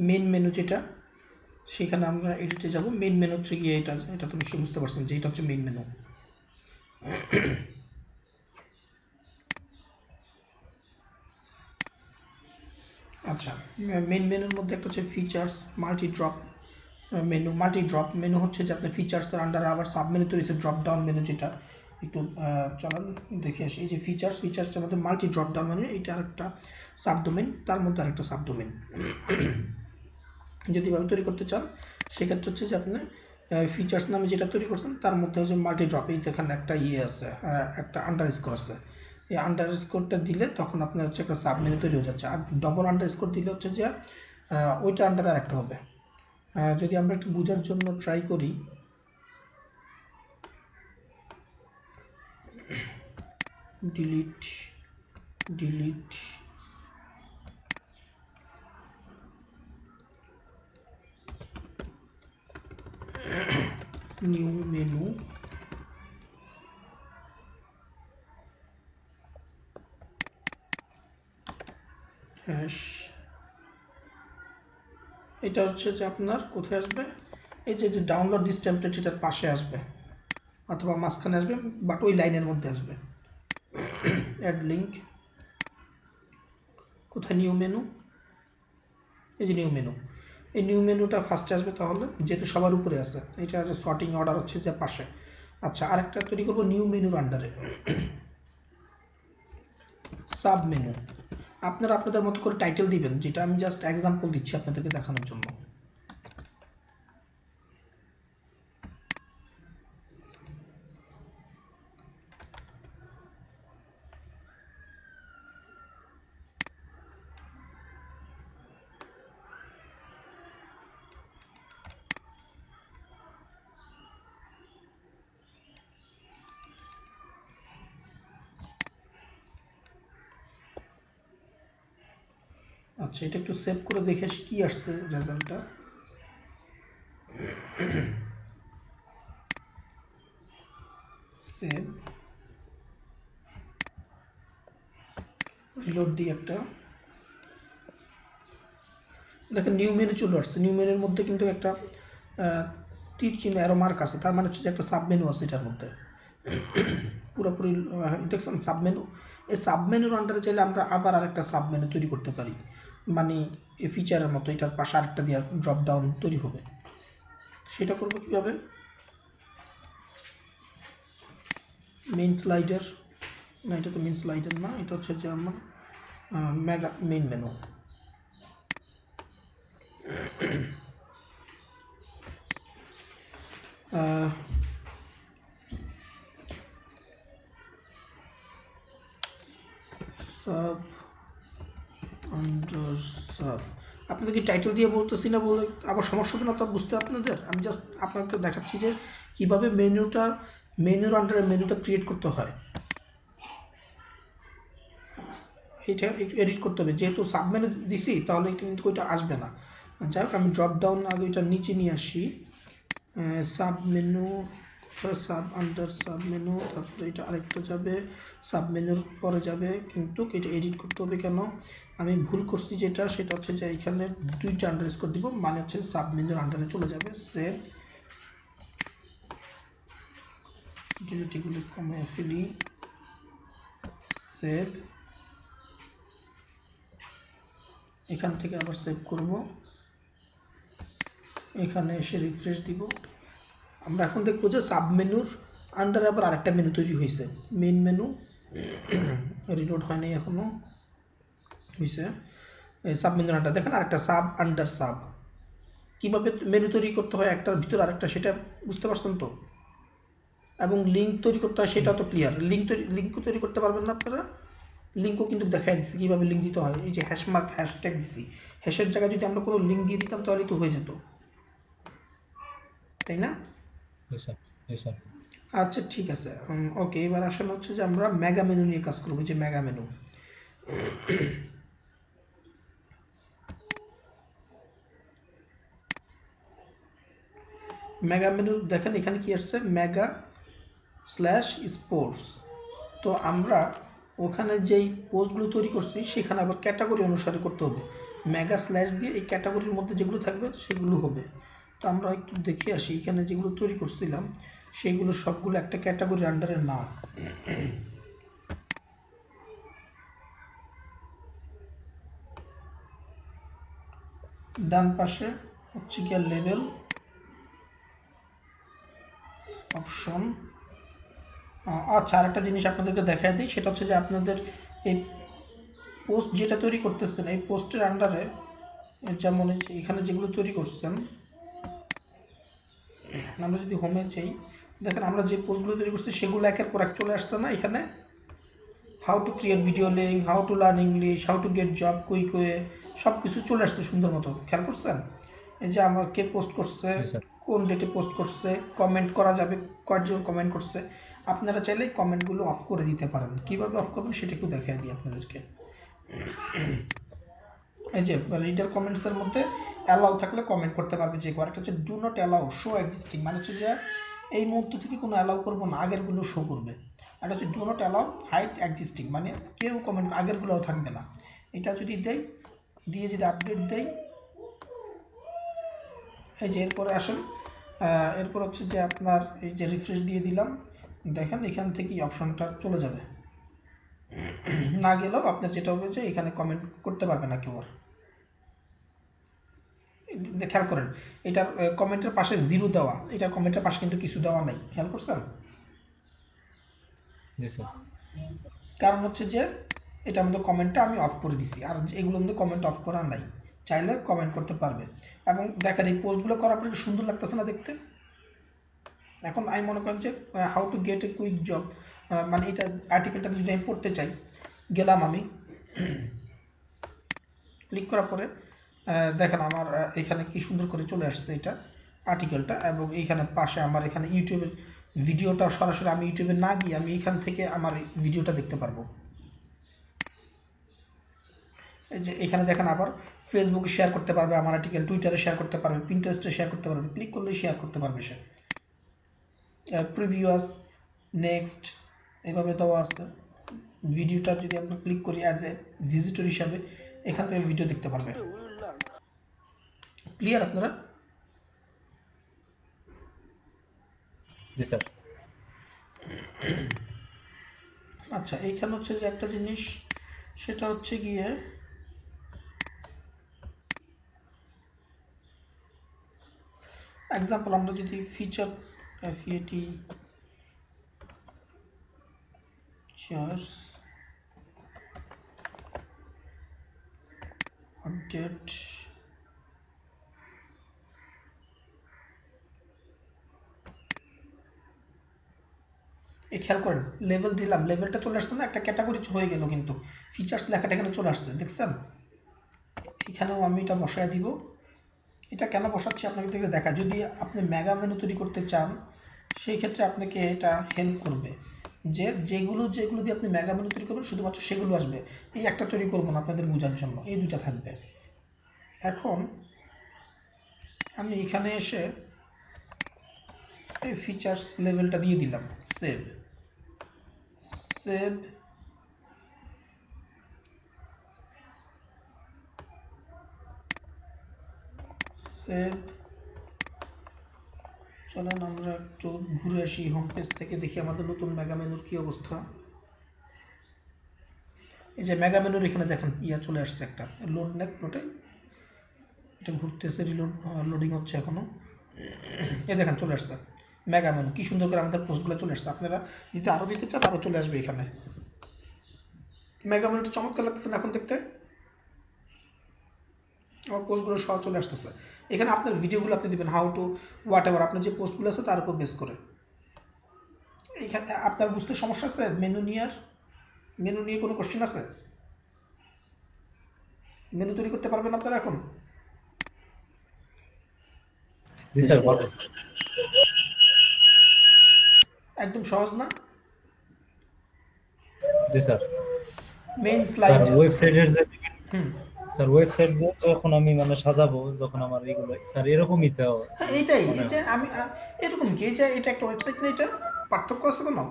মেইন মেনু যেটা, সেখানে আমরা এডিটে যাব। মেইন মেনু হচ্ছে গিয়ে এটা, এটা তো নিশ্চয়ই বুঝতে পারছেন যে এটা হচ্ছে মেইন মেনু। আচ্ছা, মেইন মেনুর মধ্যে একটা হচ্ছে features, multi drop menu. Multi drop menu হচ্ছে যে আপনার ফিচার্সের আন্ডারে আবার সাব মেনু তৈরি হচ্ছে, ড্রপ ডাউন মেনু যেটা। একটু চলান দেখে আসি। এই যে ফিচার্সের মধ্যে মাল্টি ড্রপ ডাউন মেনু, এটা আরেকটা সাবডোমেন, তার মধ্যে আরেকটা সাবডোমেন। যদি এভাবে তৈরি করতে চান সেক্ষেত্রে হচ্ছে যে আপনি ফিচার্স নামে যেটা তৈরি করছেন তার মধ্যে হচ্ছে মাল্টি ড্রপ, এই দেখেন একটা ইয়ে আছে, একটা আন্ডারস্কোর আছে। এই আন্ডারস্কোরটা দিলে তখন আপনার হচ্ছে একটা সাব মেনু তৈরি হয়ে যাচ্ছে। আর ডবল আন্ডারস্কোর দিলে হচ্ছে যে ওইটা আন্ডার আর একটা হবে। যদি আমরা একটু বোঝার জন্য ট্রাই করি, delete delete new menu, hash. এটা হচ্ছে যে আপনার কোথায় আসবে, এই যে ডাউনলোড দিস টেমপ্লেট, এটার পাশে আসবে অথবা মাঝখানে আসবে, বাট ওই লাইনের মধ্যে আসবে। অ্যাড লিঙ্ক, কোথায় নিউ মেনু, এই যে নিউ মেনু। এই নিউ মেনুটা ফার্স্টে আসবে, তাহলে যেহেতু সবার উপরে আছে, এটা সর্টিং অর্ডার হচ্ছে যে পাশে। আচ্ছা, আরেকটা তৈরি করবো নিউ মেনুর আন্ডারে, সাব মেনু। আপনারা আপনাদের মতো করে টাইটেল দিবেন, যেটা আমি জাস্ট এক্সাম্পল দিচ্ছি আপনাদেরকে দেখানোর জন্য। আচ্ছা, এটা একটু সেভ করে দেখে কি আসছে রেজাল্টটা। সেভ, রিলোড দিই একটা। দেখেন নিউ মেনু চলে আসছে। নিউ মেনুর মধ্যে কিন্তু একটা তীর চিহ্ন অ্যারো মার্ক আছে, তার মানে হচ্ছে যে একটা সাব মেনু আছে এটার মধ্যে। পুরোপুরি দেখছেন সাব মেনু। এই সাব মেনুর আন্ডারে চাইলে আমরা আবার আরেকটা সাব মেনু তৈরি করতে পারি, মানে এই ফিচারের মতো এটার পাশে আরেকটা দিয়ে ড্রপ ডাউন তৈরি হবে। সেটা করবো কিভাবে? মেইন স্লাইডার, না এটা তো মেইন স্লাইডার না, এটা হচ্ছে যে আমার mega main menu. Sub under sub, আপনাদের কি টাইটেল দিয়ে বলতেছি না বলে আবার সমস্যা হবে না তো বুঝতে আপনাদের? আমি জাস্ট আপনাদের দেখাচ্ছি যে কিভাবে মেনুর আন্ডারে মেনুটা ক্রিয়েট করতে হয়। এটা একটু এডিট করতে হবে, যেহেতু সাব মেনু দিছি তাহলে কিন্তু ওইটা আসবে না। যাই হোক আমি ড্রপ ডাউন আগে ওইটা নিচে নিয়ে আসি, sub menu, sub under sub menu, তারপরে এটা আরেকটা যাবে সাব মেনুর পরে যাবে, কিন্তু এটা এডিট করতে হবে কেন? আমি ভুল করছি যেটা, সেটা হচ্ছে যে এখানে দুইটা আন্ডারস্কোর দিব, মানে হচ্ছে সাব মেনুর আন্ডারে চলে যাবে। সেভ, ডিলিটগুলো কমে ফেলি, সেভ, এখান থেকে আবার সেভ করব, এখানে এসে রিফ্রেশ দিব। আমরা এখন দেখবো যে সাব মেনুর আন্ডারে আবার আরেকটা মেনু তৈরি হয়েছে, মেইন মেনু। রিলোড হয় নাই এখনো, হয়েছে সাব মেনুর আন্ডার। দেখেন আরেকটা সাব আন্ডার সাব। কিভাবে মেনু তৈরি করতে হয় একটার ভিতর আরেকটা, সেটা বুঝতে পারছেন তো? এবং লিঙ্ক তৈরি করতে হয় সেটা তো ক্লিয়ার। লিঙ্ক তৈরি করতে পারবেন না আপনারা? লিঙ্কও কিন্তু দেখাই দিচ্ছি কিভাবে লিঙ্ক দিতে হয়। এই যে হ্যাশমার্ক হ্যাশট্যাগ দিছি, হ্যাশের জায়গায় যদি আমরা কোনো লিঙ্ক দিয়ে দিতাম তাহলে তো হয়ে যেত, তাই না? আচ্ছা ঠিক আছে, ওকে। এবার আসলে হচ্ছে যে আমরা মেগা মেনু নিয়ে কাজ করবো। যে মেগা মেনু, মেগা মেনু দেখেন এখানে কি আসছে, মেগা স্ল্যাশ স্পোর্টস। তো আমরা ওখানে যেই পোস্টগুলো তৈরি করছি সেখানে আবার ক্যাটাগরি অনুসারে করতে হবে। মেগা স্ল্যাশ দিয়ে এই ক্যাটাগরির মধ্যে যেগুলো থাকবে সেগুলো হবে। তো আমরা একটু দেখে আসি, এখানে যেগুলো তৈরি করছিলাম সেগুলো সবগুলো একটা ক্যাটাগরির আন্ডারে না। ডান পাশে হচ্ছে কি লেভেল অপশন। আচ্ছা আরেকটা জিনিস আপনাদেরকে দেখাই দিই, সেটা হচ্ছে যে আপনাদের এই পোস্ট যেটা তৈরি করতেছেন এই পোস্টের আন্ডারে, যেমন এখানে যেগুলো তৈরি করছেন, আমরা যদি হোমে যাই দেখেন আমরা যে পোস্টগুলো তৈরি করছি সেগুলো একের পর এক চলে আসছে না এখানে। How to create video link, how to learn English, how to get job quick way, সব কিছু চলে আসছে সুন্দর মতো। খেয়াল করছেন? এই যে আমার কে পোস্ট করছে, কোন ডেটে পোস্ট করছে, কমেন্ট করা যাবে, কয়জন কমেন্ট করছে। আপনারা চাইলে কমেন্টগুলো অফ করে দিতে পারেন। কিভাবে অফ করবেন সেটা একটু দেখাই দিই আপনাদেরকে। এই যে রিডার কমেন্টস এর মধ্যে অ্যালাউ থাকলে কমেন্ট করতে পারবে যে আরেকটা হচ্ছে do not allow show existing, মানে হচ্ছে যে এই মুহূর্ত থেকে কোনো অ্যালাউ করবো না, আগেরগুলো শো করবে। আর হচ্ছে do not allow hide existing, মানে কেউ কমেন্ট আগেরগুলোও থাকবে না। এটা যদি দেই, দিয়ে যদি আপডেট দেই, এই যে এরপরে আসেন, এরপর হচ্ছে যে আপনার এই যে রিফ্রেশ দিয়ে দিলাম, দেখেন এখান থেকে অপশনটা চলে যাবে। না গেলেও আপনার যেটা হবে যে এখানে কমেন্ট করতে পারবে না কেউ আর। খেয়াল করেন এটার কমেন্টের পাশে জিরো দেওয়া, এটা কমেন্টের পাশে কিন্তু কিছু দেওয়া নাই। খেয়াল করছেন? কারণ হচ্ছে যে এটার মধ্যে কমেন্টটা আমি অফ করে দিছি, আর এগুলোর মধ্যে কমেন্ট অফ করা নাই। চাইলে কমেন্ট করতে পারবে। এবং দেখেন এই পোস্টগুলো করার পর একটু সুন্দর লাগতেছে না দেখতে? এখন আমি মনে করেন যে how to get a quick job, মানে এটা আর্টিকেলটা যদি আমি পড়তে চাই, গেলাম আমি, ক্লিক করার পরে দেখেন আমার এখানে কি সুন্দর করে চলে আসছে এটা আর্টিকেলটা। এবং এইখানে পাশে আমার এখানে ইউটিউবের ভিডিওটা সরাসরি আমি ইউটিউবে না গিয়ে আমি এখান থেকে আমার ভিডিওটা দেখতে পারবো। এই যে এখানে দেখেন আবার ফেসবুকে শেয়ার করতে পারবে আমার আর্টিকেল, টুইটারে শেয়ার করতে পারবে, পিন্টারেস্টে শেয়ার করতে পারবে, ক্লিক করলে শেয়ার করতে পারবে সে। প্রিভিউয়াস, নেক্সট, এইভাবে দেওয়া আছে। ভিডিওটা যদি আমরা ক্লিক করি অ্যাজ এ ভিজিটর হিসাবে, এখান থেকে ভিডিও দেখতে পারবে। Today we'll learn. ক্লিয়ার আপনারা? জি স্যার। আচ্ছা, এইখানে হচ্ছে যে একটা জিনিস, সেটা হচ্ছে গিয়ে এক্সাম্পল আমরা যদি ফিচার features আপডেট এই খেয়াল করেন, লেভেল দিলাম, লেভেলটা চলে আসছে না, একটা ক্যাটাগরি হয়ে গেল, কিন্তু ফিচার্স লেখাটা এখানে চলে আসছে, দেখছেন? এখানেও আমি এটা বসায় দিব। এটা কেন বসাচ্ছি আপনাকে দেখে দেখা, যদি আপনি মেগা মেনু তৈরি করতে চান সেই ক্ষেত্রে আপনাকে এটা হেল্প করবে, যে যেগুলো দিয়ে আপনি মেগা মেনু তৈরি করবেন শুধুমাত্র সেগুলো আসবে। এই একটা তৈরি করবো না আপনাদের বোঝার জন্য, এই দুটা থাকবে। এখন আমি এখানে এসে এই ফিচার্স লেভেলটা দিয়ে দিলাম, সেভ সেভ সেভ। চলেন আমরা একটু ঘুরে আসি হোম পেজ থেকে, দেখি আমাদের নতুন মেগা মেনুর কি অবস্থা। এই যে মেগা মেনুর এখানে দেখেন চলে আসছে একটা, লোড নেট নোটে এটা ঘুরতেছে, রিলোড লোডিং হচ্ছে এখনো। এই দেখেন চলে আসছে মেগা মেনু, কি সুন্দর করে আমাদের পোস্টগুলো চলে আসছে। আপনারা যদি আরো দিতে চান আরো চলে আসবে এখানে। মেগা মেনুটা চমৎকার লাগতেছে না এখন দেখতে? আমার পোস্টগুলো সহ চলে আসতেছে এখানে। আপনার ভিডিওগুলো আপনি দিবেন হাউ টু হোয়াট এভার, আপনার যে পোস্টগুলো আছে তার উপর বেস করে। এইখানে আপনার বুঝতে সমস্যা আছে? মেনু নিয়ে কোনো কোশ্চেন আছে? মেনু তৈরি করতে পারবেন আপনারা এখন? জি স্যার, একদম সহজ না? জি স্যার। মেইন স্লাইড ওয়েবসাইটের যে স্যার ওয়েবসাইট যখন আমি মানে সাজাবো, যখন আমার এগুলো স্যার এরকমই তো। হ্যাঁ এইটাই, এই যে আমি এরকম কি, এই যে এটা একটা ওয়েবসাইট না, এটা পার্থক্য আছে কোনো?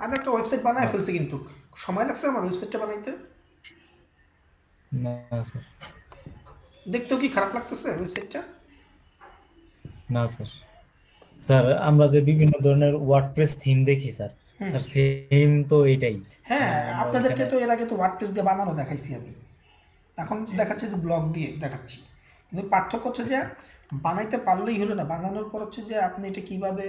আমি একটা ওয়েবসাইট বানায় ফেলছি, কিন্তু সময় লাগছে আমার ওয়েবসাইটটা বানাইতে। না স্যার। দেখতেও কি খারাপ লাগতেছে ওয়েবসাইটটা? না স্যার। স্যার আমরা যে বিভিন্ন ধরনের ওয়ার্ডপ্রেস থিম দেখি স্যার, স্যার সেম তো এটাই। হ্যাঁ, আপনাদেরকে তো এর আগে তো ওয়ার্ডপ্রেস দিয়ে বানানো দেখাইছি আমি, এখন দেখাচ্ছি যে ব্লগ দিয়ে দেখাচ্ছি। কিন্তু পার্থক্য হচ্ছে যে বানাইতে পারলেই হলো না, বানানোর পর হচ্ছে যে আপনি এটা কিভাবে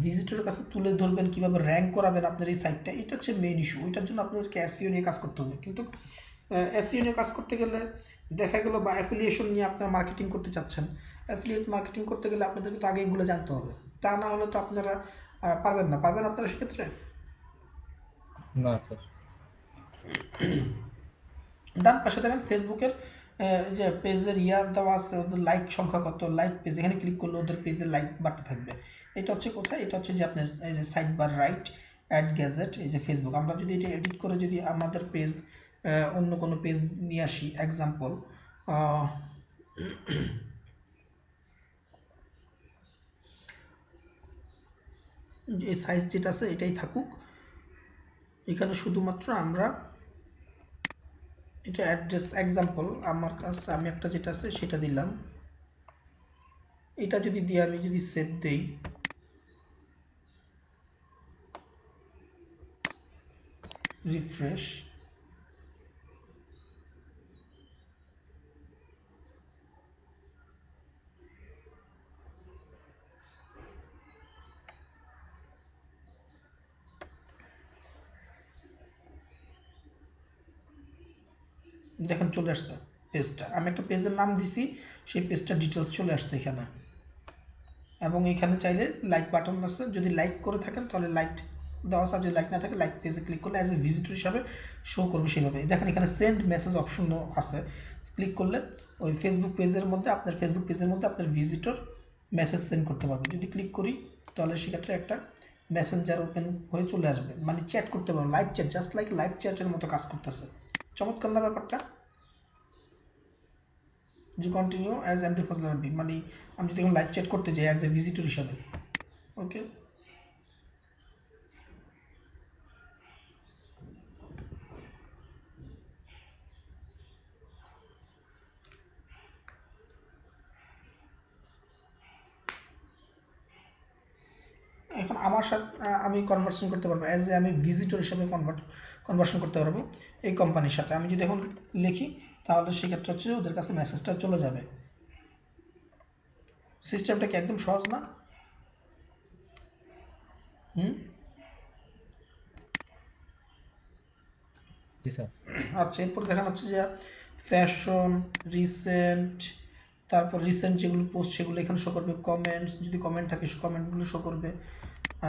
ভিজিটরের কাছে তুলে ধরবেন, কিভাবে র্যাঙ্ক করাবেন আপনার এই সাইটটা, এটা হচ্ছে মেইন ইস্যু। ওইটার জন্য আপনাদেরকে এসইও নিয়ে কাজ করতে হবে। কিন্তু এসইও নিয়ে কাজ করতে গেলে দেখা গেল, বা অ্যাফিলিয়েশন নিয়ে আপনারা মার্কেটিং করতে চাচ্ছেন, অ্যাফিলিয়েট মার্কেটিং করতে গেলে আপনাদেরকে তো আগে এগুলো জানতে হবে, তা না হলে তো আপনারা পারবেন আপনারা সেক্ষেত্রে? না স্যার। ডান পাশে দেখেন ফেসবুকের যে পেজের দেওয়া আছে, ওদের লাইক সংখ্যা কত, লাইক পেজ, এখানে ক্লিক করলে ওদের পেজের লাইক বাড়তে থাকবে। এটা হচ্ছে কোথায়? এটা হচ্ছে যে আপনার এই যে side bar right add gadget, এই যে ফেসবুক। আমরা যদি এটা এডিট করে যদি আমাদের পেজ অন্য কোনো পেজ নিয়ে আসি, এক্সাম্পল এই সাইজ যেটা আছে এটাই থাকুক, এখানে শুধুমাত্র আমরা এটা অ্যাড্রেস, এক্সাম্পল আমার কাছে আমি একটা যেটা আছে সেটা দিলাম। এটা যদি দিয়ে আমি যদি সেভ দেই, রিফ্রেশ, দেখেন চলে আসছে পেজটা। আমি একটা পেজের নাম দিছি, সেই পেজটা ডিটেলস চলে আসছে এখানে। এবং এখানে চাইলে লাইক বাটন আছে, যদি লাইক করে থাকেন তাহলে লাইক দেওয়া আছে, যদি লাইক না থাকে লাইক পেজে ক্লিক করলে অ্যাজ এ ভিজিটর হিসাবে শো করবে সেইভাবে। দেখেন এখানে সেন্ড মেসেজ অপশনও আছে, ক্লিক করলে ওই ফেসবুক পেজের মধ্যে আপনার ভিজিটর মেসেজ সেন্ড করতে পারবে। যদি ক্লিক করি তাহলে সেক্ষেত্রে একটা মেসেঞ্জার ওপেন হয়ে চলে আসবে, মানে চ্যাট করতে পারবো, live chat, just like live চ্যাটের মতো কাজ করতেছে। চমৎকার না ব্যাপারটা? যে কন্টিনিউ অ্যাজ এমডি ফজল আরবি, মানে আমি যদি এখন লাইভ চ্যাট করতে যাই অ্যাজ এ ভিজিটর হিসাবে, ওকে এখন আমার সাথে আমি কনভার্সন করতে পারবো, অ্যাজ এ আমি ভিজিটর হিসেবে কনভার্সন করতে পারবো এই কোম্পানির সাথে। আমি যদি এখন লিখি তাহলে সেক্ষেত্রে হচ্ছে ওদের কাছে মেসেজটা চলে যাবে। সিস্টেমটা কি একদম সহজ না? জি স্যার। আচ্ছা, এরপর দেখানো হচ্ছে যে ফ্যাশন, রিসেন্ট, তারপর রিসেন্ট যেগুলো পোস্ট সেগুলো এখানে শো করবে, কমেন্টস যদি কমেন্ট থাকে কমেন্টগুলো শো করবে।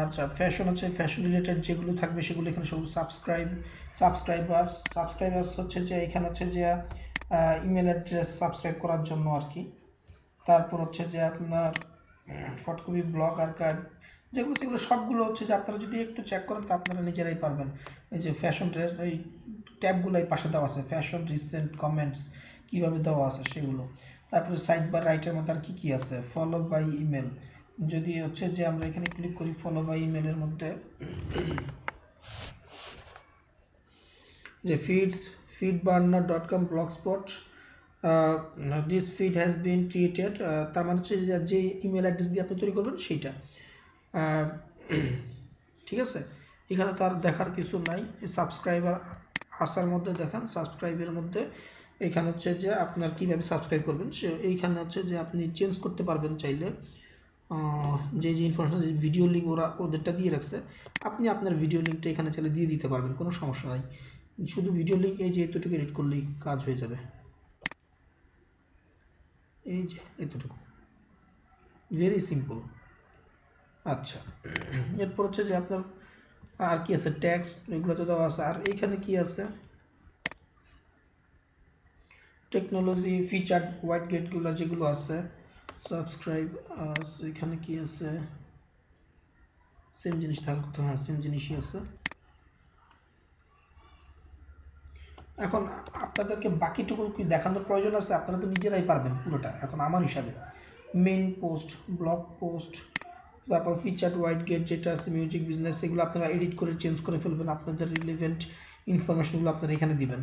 আচ্ছা, ফ্যাশন হচ্ছে ফ্যাশন রিলেটেড যেগুলো থাকবে সেগুলো এখানে শো করবে। সাবস্ক্রাইবার্স হচ্ছে যে এখানে হচ্ছে যে ইমেল অ্যাড্রেস সাবস্ক্রাইব করার জন্য আর কি। তারপর হচ্ছে যে আপনার ফটোকপি, ব্লগ আর্কাইভ যেগুলো সেগুলো সবগুলো হচ্ছে যে আপনারা যদি একটু চেক করেন তো আপনারা নিজেরাই পারবেন। এই যে ফ্যাশন এই ট্যাবগুলো এই পাশে দেওয়া আছে, ফ্যাশন, রিসেন্ট, কমেন্টস কিভাবে দেওয়া আছে সেগুলো। তারপরে সাইড বার রাইটের মধ্যে আর কি কি আছে, ফলো বাই ইমেল। যদি হচ্ছে যে আমরা এখানে ক্লিক করি ফলো বাই ইমেলের মধ্যে, যে feedburner.com blogspot, this feed has been created, তার মানে হচ্ছে যে ইমেল অ্যাড্রেস দিয়ে আপনি তৈরি করবেন সেইটা। ঠিক আছে, এখানে তো আর দেখার কিছু নাই। সাবস্ক্রাইবার আসার মধ্যে দেখান, সাবস্ক্রাইবের মধ্যে এখানে হচ্ছে যে আপনার কিভাবে সাবস্ক্রাইব করবেন সে এইখানে হচ্ছে যে আপনি চেঞ্জ করতে পারবেন চাইলে। যে ইনফরমেশন, যে ভিডিও লিঙ্ক ওরা ওদেরটা দিয়ে রাখছে, আপনি আপনার ভিডিও লিঙ্কটা এখানে চাইলে দিয়ে দিতে পারবেন, কোনো সমস্যা নাই। শুধু ভিডিও লিঙ্ক এই যে এতটুকু এডিট করলেই কাজ হয়ে যাবে, এই যে এতটুকু, ভেরি সিম্পল। আচ্ছা, এরপর হচ্ছে যে আপনার আর কি আছে, ট্যাক্স এগুলোতে দেওয়া আছে। আর এইখানে কি আছে, টেকনোলজি, ফিচার, হোয়াইট গেটগুলো যেগুলো আছে, সাবস্ক্রাইব, এখানে কি আছে, সেম জিনিস থাকার কথা, হ্যাঁ সেম জিনিসই আছে। এখন আপনাদেরকে বাকিটুকু কি দেখানোর প্রয়োজন আছে? আপনারা তো নিজেরাই পারবেন পুরোটা। এখন আমার হিসাবে মেইন পোস্ট, ব্লগ পোস্ট, তারপর ফিচার, হোয়াইট গেট যেটা আছে, মিউজিক, বিজনেস, এগুলো আপনারা এডিট করে চেঞ্জ করে ফেলবেন, আপনাদের রিলেভেন্ট ইনফরমেশনগুলো আপনারা এখানে দিবেন।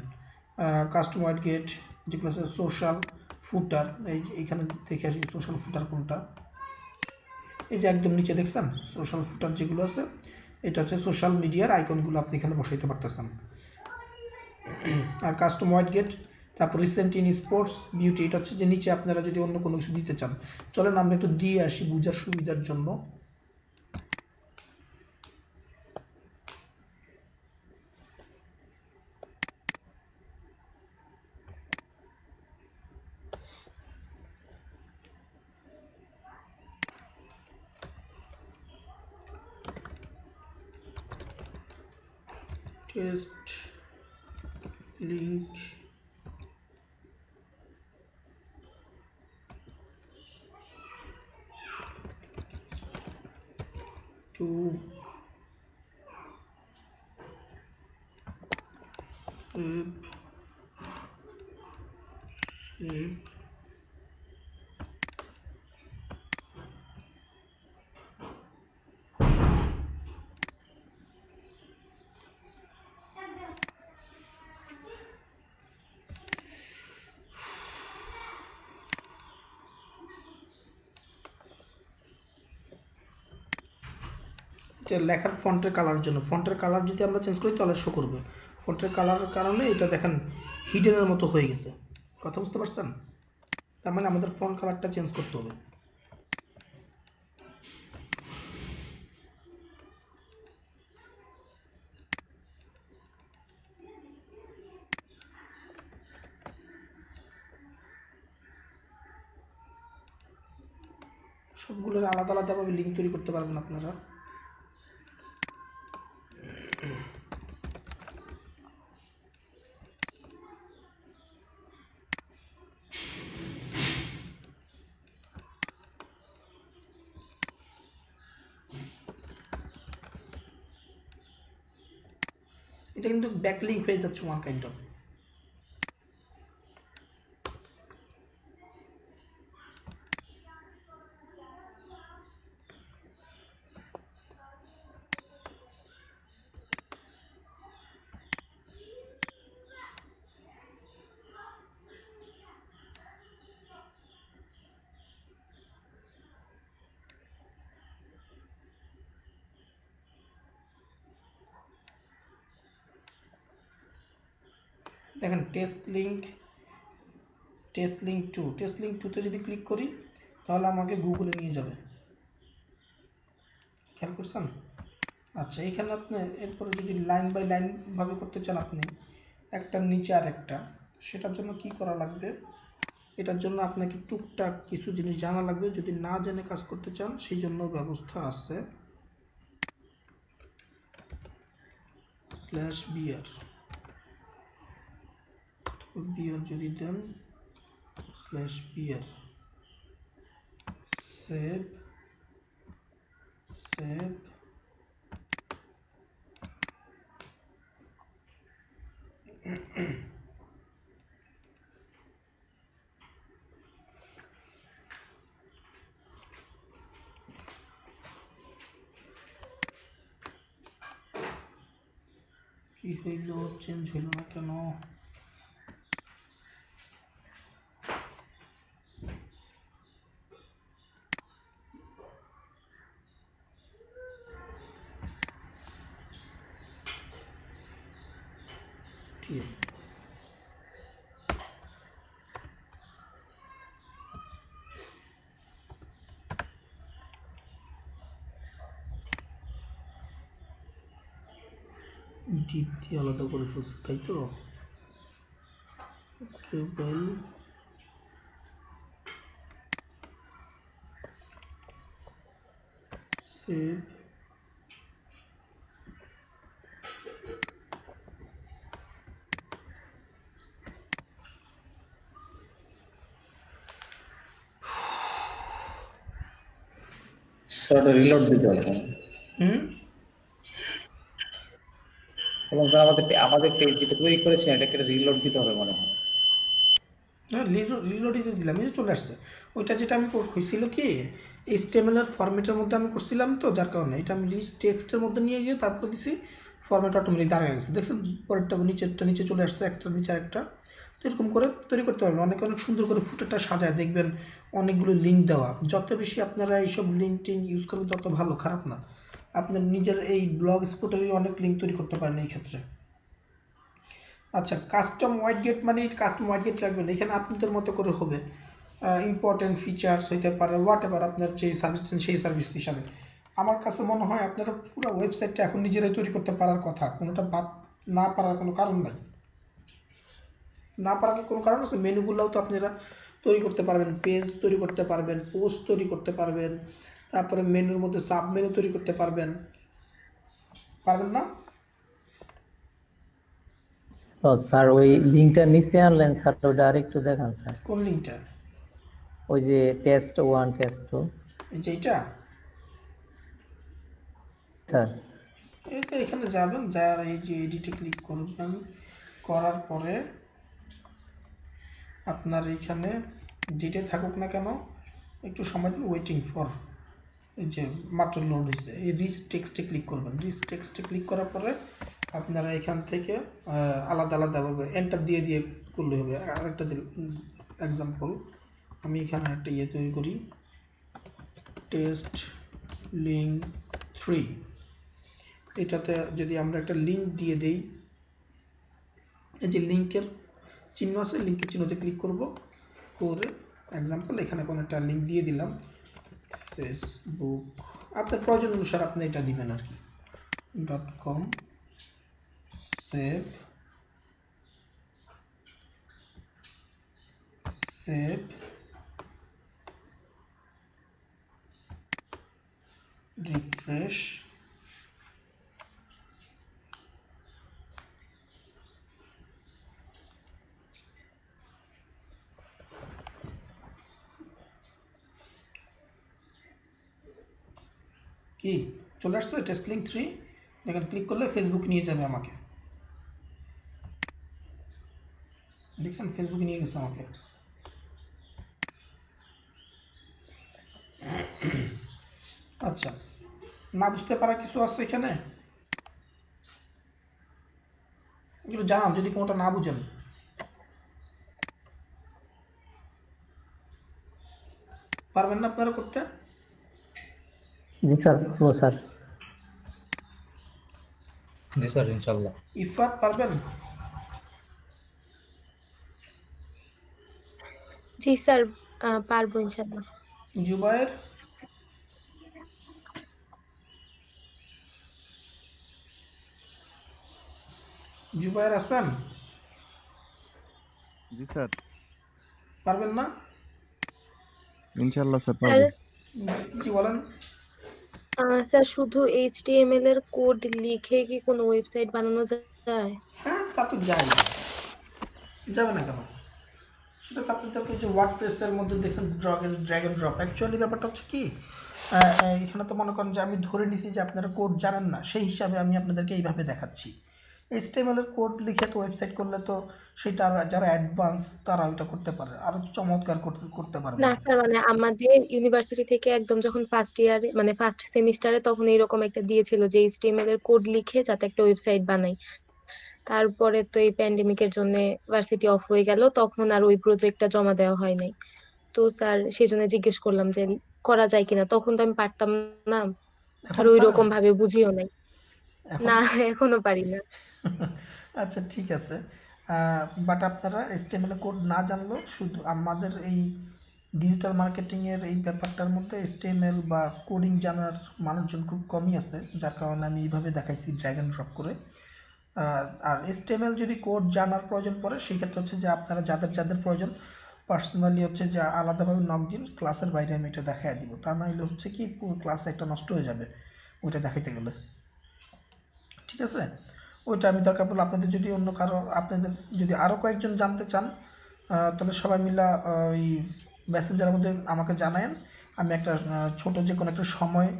কাস্টম হোয়াইট গেট যেগুলো আছে, সোশ্যাল ফুটার, এই যে এখানে দেখে আসি সোশ্যাল ফুটার কোনটা, এই যে একদম নিচে দেখছেন সোশ্যাল ফুটার যেগুলো আছে, এটা হচ্ছে সোশ্যাল মিডিয়ার আইকনগুলো আপনি এখানে বসাইতে পারতেছেন। আর কাস্টম হোয়াইট গেট, তারপর রিসেন্ট ইন স্পোর্টস, বিউটি, এটা হচ্ছে যে নিচে আপনারা যদি অন্য কোনো কিছু দিতে চান। চলেন আমরা একটু দিয়ে আসি বুঝার সুবিধার জন্য। টেস্ট লিঙ্ক to save লেখার ফন্টের কালারের জন্য। ফন্টের কালার যদি আমরা চেঞ্জ করি তাহলে শো করবে। ফন্টের কালারের কারণে এটা দেখেন হিডেনের মতো হয়ে গেছে, কথা বুঝতে পারছেন? তার মানে আমাদের ফন্ট কালারটা চেঞ্জ করতে হবে। সবগুলোর আলাদা আলাদাভাবে লিঙ্ক তৈরি করতে পারবেন আপনারা। এটা কিন্তু ব্যাকলিঙ্ক হয়ে যাচ্ছে ওয়ান কাইন্ড অফ। দেখেন টেস্ট লিঙ্ক 2 তে যদি ক্লিক করি তাহলে আমাকে গুগলে নিয়ে যাবে, খেয়াল করছেন? আচ্ছা, এখানে আপনি এরপরে যদি লাইন বাই লাইন ভাবে করতে চান আপনি একটার নিচে আর একটা, সেটার জন্য কি করা লাগবে? এটার জন্য আপনাকে টুকটাক কিছু জিনিস জানা লাগবে। যদি না জেনে কাজ করতে চান সেই জন্য ব্যবস্থা আছে। /br বিআর যদি দেন /br সেভ কি হইল, চেঞ্জ হইল না কেন? ঠিক ডিপ দিয়ে আলাদা করে ফেলছে, তাই তো? কেবল সেভ স্যার রিলোড দিতে হবে। এবং স্যার আমাদের পেজ যেটা তৈরি করেছেন এটাকে রিলোড দিতে হবে মনে হয়। রিলোডই তো দিলাম, এই যে চলে আসছে। ওইটা যেটা আমি হয়েছিল কি HTML এর ফরম্যাটের মধ্যে আমি করছিলাম তো, যার কারণে এটা আমি টেক্সটের মধ্যে নিয়ে গিয়ে তারপর দিছি, ফরম্যাট অটোমেটিক দাঁড়িয়ে গেছে। দেখছেন পরেরটা নিচেরটা নিচে চলে আসছে, একটার নিচে আরেকটা। তো এরকম করে তৈরি করতে পারবেন। অনেক সুন্দর করে ফুটারটা সাজায় দেখবেন, অনেকগুলো লিঙ্ক দেওয়া। যত বেশি আপনারা এইসব লিঙ্ক টিঙ্ক ইউজ করবেন তত ভালো, খারাপ না। আপনার নিজের এই ব্লগ স্পটেরই অনেক লিঙ্ক তৈরি করতে পারেন এই ক্ষেত্রে। আচ্ছা, কাস্টম ওয়াইড গেট মানে কাস্টম ওয়াইড গেট রাখবেন, এখানে আপনাদের মতো করে হবে। ইম্পর্টেন্ট ফিচার্স হইতে পারে, হোয়াট এভার আপনার যে সার্ভিস সেই সার্ভিস হিসাবে। আমার কাছে মনে হয় আপনারা পুরো ওয়েবসাইটটা এখন নিজেরাই তৈরি করতে পারার কথা, কোনোটা বাদ না পারার কোনো কারণ নাই। না পারার কোনো কারণ আছে? মেনুগুলোও তো আপনারা তৈরি করতে পারবেন, পেজ তৈরি করতে পারবেন, পোস্ট তৈরি করতে পারবেন, তারপরে মেনুর মধ্যে সাব মেনু তৈরি করতে পারবেন না? ও স্যার, ওই লিংকটা নিচে আনলেন স্যার, ওটা আরেকটু দেখান স্যার। কোন লিংকটা? ওই যে টেস্ট 1 টেস্ট 2, যেটা স্যার এটা এখানে যাবেন, যার এই যে এডিটে ক্লিক করবেন, করার পরে আপনার এখানে যেটা থাকুক না কেন একটু সময় দিন, ওয়েটিং ফর, এই যে মাত্র লোড হয়েছে, এই রিচ টেক্সটে ক্লিক করবেন। রিচ টেক্সটে ক্লিক করার পরে আপনারা এখান থেকে আলাদা আলাদাভাবে এন্টার দিয়ে দিয়ে করলে হবে। আরেকটা এক্সাম্পল, আমি এখানে একটা ইয়ে তৈরি করি, টেস্ট লিঙ্ক 3। এটাতে যদি আমরা একটা লিঙ্ক দিয়ে দেই, এই যে লিঙ্কের চিহ্ন আছে, লিঙ্কের চিহ্নতে ক্লিক করব, করে এক্সাম্পল এখানে কোনো একটা লিঙ্ক দিয়ে দিলাম, ফেসবুক, আপনার প্রয়োজন অনুসারে আপনি এটা দিবেন আর কি, .com, সেভ রিফ্রেশ, কি চলে আসছে টেস্ট লিঙ্ক 3। এখানে ক্লিক করলে ফেসবুক নিয়ে যাবে আমাকে, দেখছেন ফেসবুক নিয়ে গেছে আমাকে। আচ্ছা, না বুঝতে পারা কিছু আছে এখানে, এগুলো জানান যদি কোনটা না বুঝেন। পারবেন না আপনারা করতে? জি স্যার, ও স্যার। জি স্যার, ইনশাআল্লাহ। ইফাত পারবেন? জি স্যার, পারবো ইনশাল্লাহ। জুবায়ের? জুবায়ের আছেন? জি স্যার, পারবেন না? ইনশাল্লাহ স্যার স্যার পারবো। জি বলেন। স্যার শুধু HTML এর কোড লিখে কি কোনো ওয়েবসাইট বানানো যায়? হ্যাঁ, তা তো যায়, যাবে না কেন? সেটা তো আপনাদেরকে যে ওয়ার্ডপ্রেসের মধ্যে দেখছেন ড্র্যাগ এন্ড ড্রপ। অ্যাকচুয়ালি ব্যাপারটা হচ্ছে কি, এখানে তো মনে করেন যে আমি ধরে নিছি যে আপনারা কোড জানেন না, সেই হিসাবে আমি আপনাদেরকে এইভাবে দেখাচ্ছি। HTML এর কোড লিখে তো ওয়েবসাইট করলে তো সেটা যারা অ্যাডভান্স তারা ওইটা করতে পারে, আরো চমৎকার করতে পারবে। না স্যার, মানে আমাদের ইউনিভার্সিটি থেকে একদম যখন ফার্স্ট ইয়ারে মানে ফার্স্ট সেমিস্টারে তখন এরকম একটা দিয়েছিল যে HTML এর কোড লিখে যাতে একটা ওয়েবসাইট বানাই। তারপরে তো এই প্যান্ডেমিকের জন্য ভার্সিটি অফ হয়ে গেল, তখন আর ওই প্রজেক্টটা জমা দেওয়া হয় নাই। তো স্যার সেজন্য জিজ্ঞেস করলাম যে করা যায় কিনা, তখন তো আমি পারতাম না আর এখন ওই পারেন? রকম ভাবে বুঝিও নাই। এখন না, এখনো পারি না। আচ্ছা ঠিক আছে, বাট আপনারা HTML কোড না জানলেও শুধু আমাদের এই ডিজিটাল মার্কেটিং এর এই ব্যাপারটার মধ্যে HTML বা কোডিং জানার মানুষজন খুব কমই আছে, যার কারণে আমি এইভাবে দেখাইছি ড্র্যাগ এন্ড ড্রপ করে। আর HTML যদি কোড জানার প্রয়োজন পড়ে সেই ক্ষেত্রে হচ্ছে যে আপনারা যাদের প্রয়োজন পার্সোনালি হচ্ছে যে আলাদাভাবে নক দিন, ক্লাসের বাইরে আমি এটা দেখাই দিব। তা না হলে হচ্ছে কি পুরো ক্লাস একটা নষ্ট হয়ে যাবে ওইটা দেখাইতে গেলে। ঠিক আছে, ওইটা আমি দরকার পড়লে আপনাদের যদি অন্য কারো, আপনাদের যদি আরো কয়েকজন জানতে চান, তাহলে সবাই মিলা ওই মেসেঞ্জারের মধ্যে আমাকে জানায়েন। আমি একটা ছোট যে কোনো একটা সময়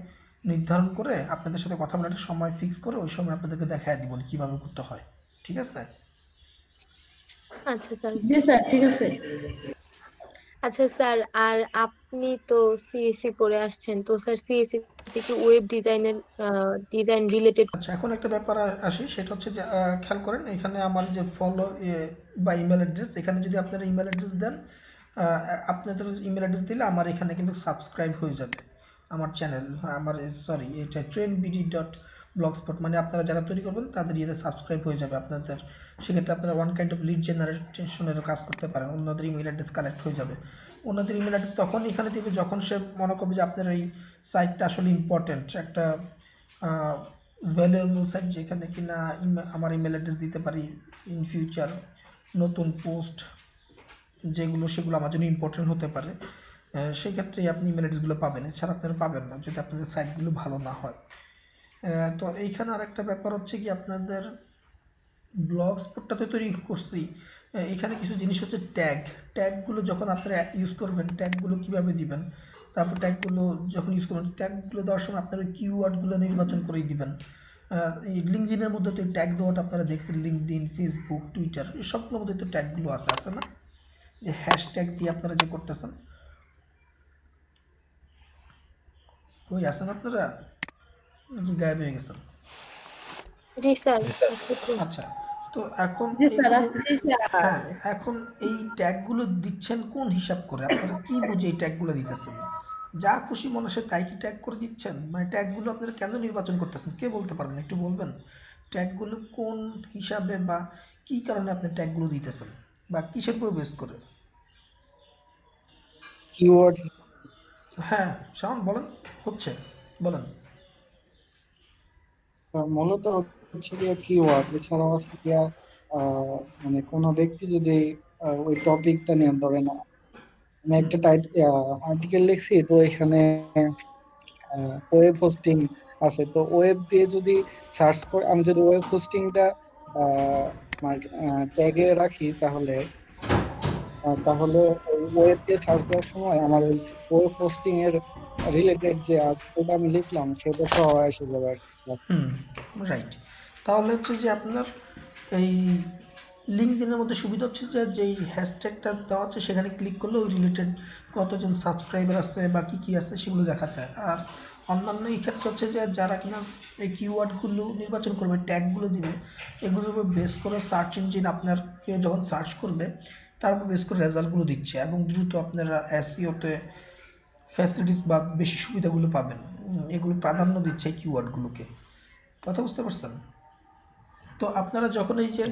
নির্ধারণ করে আপনাদের সাথে কথা বলে একটা সময় ফিক্স করে ওই সময় আপনাদেরকে দেখায় দিব কিভাবে করতে হয়। ঠিক আছে? আচ্ছা স্যার। জি স্যার, ঠিক আছে। আচ্ছা স্যার, আর আপনি তো সিএসসি পড়ে আসছেন, তো স্যার সিএসসি থেকে ওয়েব ডিজাইনের ডিজাইন রিলেটেড। আচ্ছা, এখন একটা ব্যাপার আসি, সেটা হচ্ছে যে খেয়াল করেন এখানে আমার যে ফলো বা ইমেল অ্যাড্রেস, এখানে যদি আপনারা ইমেল অ্যাড্রেস দেন, আপনাদের ইমেল অ্যাড্রেস দিলে আমার এখানে কিন্তু সাবস্ক্রাইব হয়ে যাবে আমার চ্যানেল, আমার সরি এটা trendbd.blogspot, মানে আপনারা যারা তৈরি করবেন তাদের ইয়েতে সাবস্ক্রাইব হয়ে যাবে আপনাদের। সেক্ষেত্রে আপনারা ওয়ান কাইন্ড অফ লিড জেনারেশনের কাজ করতে পারেন, অন্যদের ইমেল অ্যাড্রেস কালেক্ট হয়ে যাবে। অন্যদের ইমেল অ্যাড্রেস তখন এখানে দিবে যখন সে মনে করবে যে আপনার এই সাইটটা আসলে ইম্পর্টেন্ট, একটা ভ্যালুয়েবল সাইট যেখানে কিনা আমার ইমেল অ্যাড্রেস দিতে পারি ইন ফিউচার, নতুন পোস্ট যেগুলো সেগুলো আমার জন্য ইম্পর্টেন্ট হতে পারে, সেই ক্ষেত্রে আপনি ইমেল অ্যাড্রেসগুলো পাবেন, এছাড়া আপনারা পাবেন না যদি আপনাদের সাইটগুলো ভালো না হয়। তো এইখানে আর একটা ব্যাপার হচ্ছে কি, আপনাদের ব্লগ স্পটটা তো তৈরি করছি, এখানে কিছু জিনিস হচ্ছে ট্যাগগুলো যখন আপনারা ইউজ করবেন ট্যাগগুলো কিভাবে দিবেন, তারপর ট্যাগগুলো যখন ইউজ করবেন ট্যাগগুলো দেওয়ার সময় আপনারা কিওয়ার্ডগুলো নির্বাচন করেই দিবেন। এই লিঙ্কডিনের মধ্যে তো ট্যাগ দেওয়াটা আপনারা দেখছেন, লিঙ্কডিন, ফেসবুক, টুইটার এই সবগুলোর মধ্যে তো ট্যাগগুলো আছে না, যে হ্যাশট্যাগ দিয়ে আপনারা যে করতেছেন। কই আছেন আপনারা নাকি গায়েব হয়ে গেছেন? জি স্যার। আচ্ছা, তো এখন জি স্যার, আছে। জি স্যার। হ্যাঁ, এখন এই ট্যাগগুলো দিচ্ছেন কোন হিসাব করে, আপনারা কি বুঝে এই ট্যাগগুলো দিতেছেন? যা খুশি মনে সে তাই কি ট্যাগ করে দিচ্ছেন? মানে ট্যাগগুলো আপনারা কেন নির্বাচন করতেছেন কে বলতে পারবেন, একটু বলবেন ট্যাগগুলো কোন হিসাবে বা কি কারণে আপনি ট্যাগগুলো দিতেছেন বা কিসের উপর বেস করে? কিওয়ার্ড। হ্যাঁ শাওন বলেন, হচ্ছে বলেন। স্যার মূলত হচ্ছে গিয়ে কিওয়ার্ড, এছাড়াও আছে গিয়া মানে কোনো ব্যক্তি যদি ওই টপিকটা নিয়ে ধরেন আমি একটা আর্টিকেল লিখছি, তো এখানে ওয়েব হোস্টিং আছে, তো ওয়েব দিয়ে যদি সার্চ করে আমি যদি ওয়েব হোস্টিংটা ট্যাগে রাখি, তাহলে তাহলে ওয়েব দিয়ে সার্চ দেওয়ার সময় আমার ওই ওয়েব হোস্টিং এর রিলেটেড যে আর্টিকেলটা আমি লিখলাম সেটা সহ এসে যাবে আর কি। রাইট, তাহলে হচ্ছে যে আপনার এই লিঙ্কডিনের মধ্যে সুবিধা হচ্ছে যে যেই হ্যাশট্যাগটা দেওয়া হচ্ছে সেখানে ক্লিক করলে ওই রিলেটেড কতজন সাবস্ক্রাইবার আছে বা কি কি আছে সেগুলো দেখা যায়। আর অন্যান্য এই ক্ষেত্রে হচ্ছে যে যারা কিনা এই কিওয়ার্ডগুলো নির্বাচন করবে, ট্যাগগুলো দিবে, এগুলোর উপর বেস করে সার্চ ইঞ্জিন আপনার কেউ যখন সার্চ করবে তার উপর বেস করে রেজাল্টগুলো দিচ্ছে এবং দ্রুত আপনারা এসইওতে ফ্যাসিলিটিস বা বেশি সুবিধাগুলো পাবেন, এগুলো প্রাধান্য দিচ্ছে এই কিওয়ার্ডগুলোকে। কথা বুঝতে পারছেন? তো আপনারা যখন এই যে,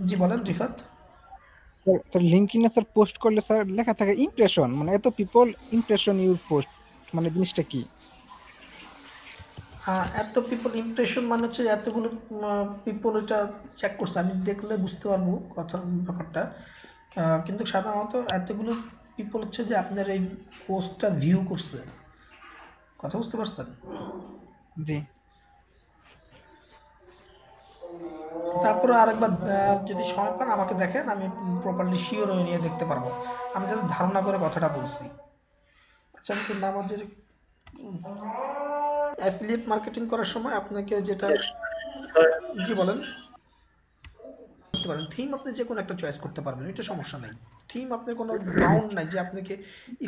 জি বলেন রিফাত। স্যার লিঙ্কডইনে স্যার পোস্ট করলে স্যার লেখা থাকে ইমপ্রেশন, মানে এত পিপল ইমপ্রেশন ইউর পোস্ট, মানে জিনিসটা কি? এত পিপল ইমপ্রেশন মানে হচ্ছে এতগুলো পিপল এটা চেক করছে, আমি দেখলে বুঝতে পারবো কথা ব্যাপারটা। কিন্তু সাধারণত এতগুলো পিপল হচ্ছে যে আপনার এই পোস্টটা ভিউ করছে, কথা বুঝতে পারছেন? জি। তারপরে আরেকবার যদি সময় পান আমাকে দেখেন, আমি প্রপারলি শিওর হয়ে নিয়ে দেখতে পারবো, আমি জাস্ট ধারণা করে কথাটা বলছি। আচ্ছা, কিন্তু আমাদের অ্যাফিলিয়েট মার্কেটিং করার সময় আপনাকে যেটা, জি বলেন, করতে পারেন থিম আপনি যে কোনো একটা চয়েস করতে পারবেন, এটা সমস্যা নাই। থিম আপনার কোনো বাউন্ড নাই যে আপনাকে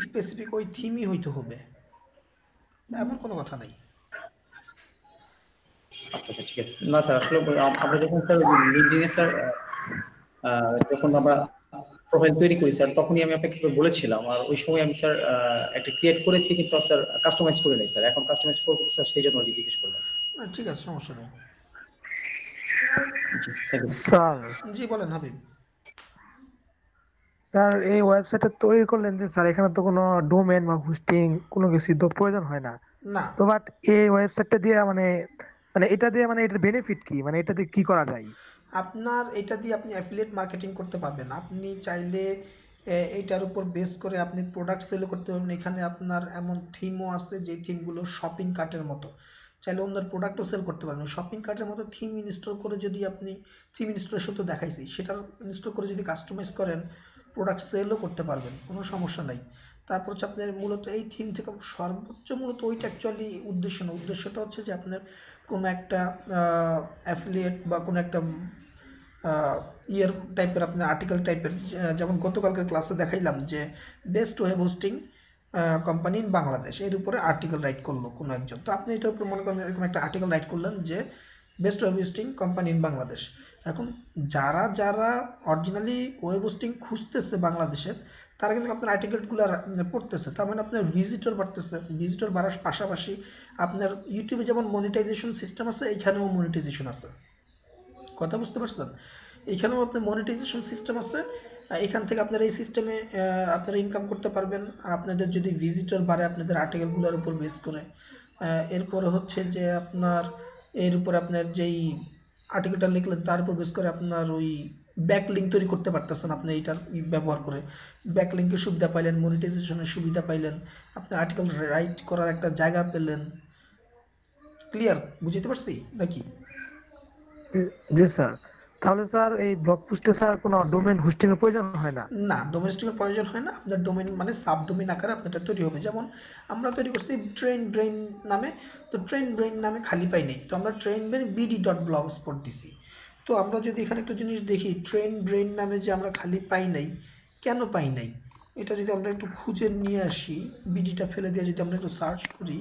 স্পেসিফিক ওই থিমই হইতে হবে, এমন কোনো কথা নাই। আচ্ছা আচ্ছা, ঠিক আছে। না স্যার, আসলে আমরা যখন স্যার লিঙ্কডইনে স্যার যখন আমরা প্রোফাইল তৈরি করি স্যার, তখনই আমি আপনাকে বলেছিলাম, আর ওই সময় আমি স্যার একটা ক্রিয়েট করেছি, কিন্তু স্যার কাস্টমাইজ করে নাই স্যার। এখন কাস্টমাইজ করবো স্যার, সেই জন্য জিজ্ঞেস করলাম। ঠিক আছে, সমস্যা নেই। স্যার, জি বলেন হাবিব। স্যার এই ওয়েবসাইটটা তৈরি করলেন যে স্যার, এখানে তো কোনো ডোমেন বা হোস্টিং কোনো কিছু তো প্রয়োজন হয় না। না। তো বাট এই ওয়েবসাইটটা দিয়ে মানে মানে এটা দিয়ে মানে এটার বেনিফিট কি, মানে এটা দিয়ে কি করা যায়? আপনার এটা দিয়ে আপনি অ্যাফিলিয়েট মার্কেটিং করতে পারবেন। আপনি চাইলে এটার উপর বেস করে আপনি প্রোডাক্ট সেল করতে পারবেন। এখানে আপনার এমন থিমও আছে যে থিমগুলো শপিং কার্টের মতো, চাইলে অন্যের প্রোডাক্টও সেল করতে পারবেন। শপিং কার্টের মতো থিম ইনস্টল করে যদি আপনি, থিম ইনস্টলেশন তো দেখাইছি, সেটা ইনস্টল করে যদি কাস্টমাইজ করেন প্রোডাক্ট সেলও করতে পারবেন, কোনো সমস্যা নাই। তারপর হচ্ছে আপনার মূলত এই থিম থেকে সর্বোচ্চ মূলত ওইটা অ্যাকচুয়ালি উদ্দেশ্য না, উদ্দেশ্যটা হচ্ছে যে আপনার কোনো একটা অ্যাফিলিয়েট বা কোনো একটা ইয়ের টাইপের আপনার আর্টিকেল টাইপের, যেমন গতকালকের ক্লাসে দেখাইলাম যে best web hosting company in Bangladesh, এর উপরে আর্টিকেল রাইট করলো কোনো একজন। তো আপনি এটার উপর মনে করেন এরকম একটা আর্টিকেল রাইট করলেন যে best web hosting company in Bangladesh. এখন যারা যারা অরিজিনালি ওয়েব হোস্টিং খুঁজতেছে বাংলাদেশের, তারা কিন্তু আপনার আর্টিকেলগুলো পড়তেছে, তার মানে আপনার ভিজিটর বাড়তেছে। ভিজিটর বাড়ার পাশাপাশি আপনার ইউটিউবে যেমন মনিটাইজেশন সিস্টেম আছে, এইখানেও মনিটাইজেশন আছে, কথা বুঝতে পারছেন? এখানেও আপনার মনিটাইজেশন সিস্টেম আছে, এখান থেকে আপনারা এই সিস্টেমে আপনারা ইনকাম করতে পারবেন আপনাদের যদি ভিজিটর বাড়ে আপনাদের আর্টিকেলগুলোর উপর বেস করে। এরপরে হচ্ছে যে আপনার এর উপর আপনার যেই আর্টিকেলটা লিখলেন তার উপর বেস করে আপনার ওই ব্যাক লিঙ্ক তৈরি করতে পারতেছেন আপনি এইটার ব্যবহার করে। ব্যাক লিঙ্কের সুবিধা পাইলেন, মনিটাইজেশনের সুবিধা পাইলেন, আপনি আর্টিকেল রাইট করার একটা জায়গা পেলেন। ক্লিয়ার, বুঝতে পারছি নাকি? জি স্যার। তাহলে স্যার এই ব্লগ পোস্টে স্যার কোনো ডোমেন হোস্টিং এর প্রয়োজন হয় না? না, ডোমেস্টিকের প্রয়োজন হয় না। আপনার ডোমেন মানে সাব ডোমেন আকারে আপনারটা তৈরি হবে। যেমন আমরা তৈরি করছি ট্রেন ব্রেইন নামে, তো ট্রেন ব্রেইন নামে খালি পাই নাই, তো আমরা ট্রেন ব্রেইন bd.blogspot দিছি। তো আমরা যদি এখানে একটা জিনিস দেখি, ট্রেন ব্রেইন নামে যে আমরা খালি পাই নাই, কেন পাই নাই, এটা যদি আমরা একটু খুঁজে নিয়ে আসি, বিডিটা ফেলে দিয়ে যদি আমরা একটু সার্চ করি,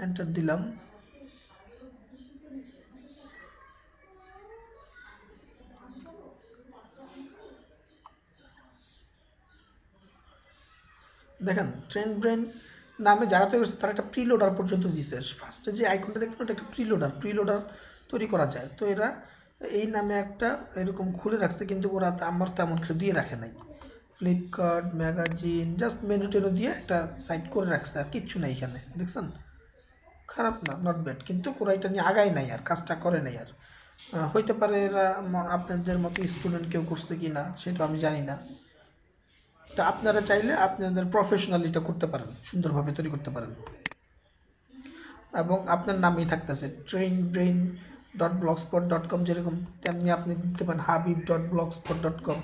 এন্টার দিলাম, দেখেন ট্রেন ব্রেন নামে যারা তৈরি করছে তারা একটা প্রিলোডার পর্যন্ত দিয়েছে। ফার্স্টে যে আইকনটা দেখবেন ওটা একটা প্রিলোডার তৈরি করা যায়। তো এরা এই নামে একটা এরকম খুলে রাখছে, কিন্তু ওরা আমার তেমন কিছু দিয়ে রাখে নাই। ফ্লিপকার্ট ম্যাগাজিন জাস্ট মেনু টেনু দিয়ে একটা সাইট করে রাখছে, আর কিচ্ছু নাই এখানে, দেখছেন? খারাপ না, নট ব্যাড, কিন্তু ওরা এটা নিয়ে আগায় নাই, আর কাজটা করে নাই। আর হইতে পারে এরা আপনাদের মতো স্টুডেন্ট কেউ করছে কিনা সেটা আমি জানি না। তো আপনারা চাইলে আপনাদের প্রফেশনালিটা করতে পারেন, সুন্দরভাবে তৈরি করতে পারেন, এবং আপনার নামই থাকতেছে trainbrain.blogspot.com, যেরকম তেমনি আপনি দিতে পারেন habib.blogspot.com।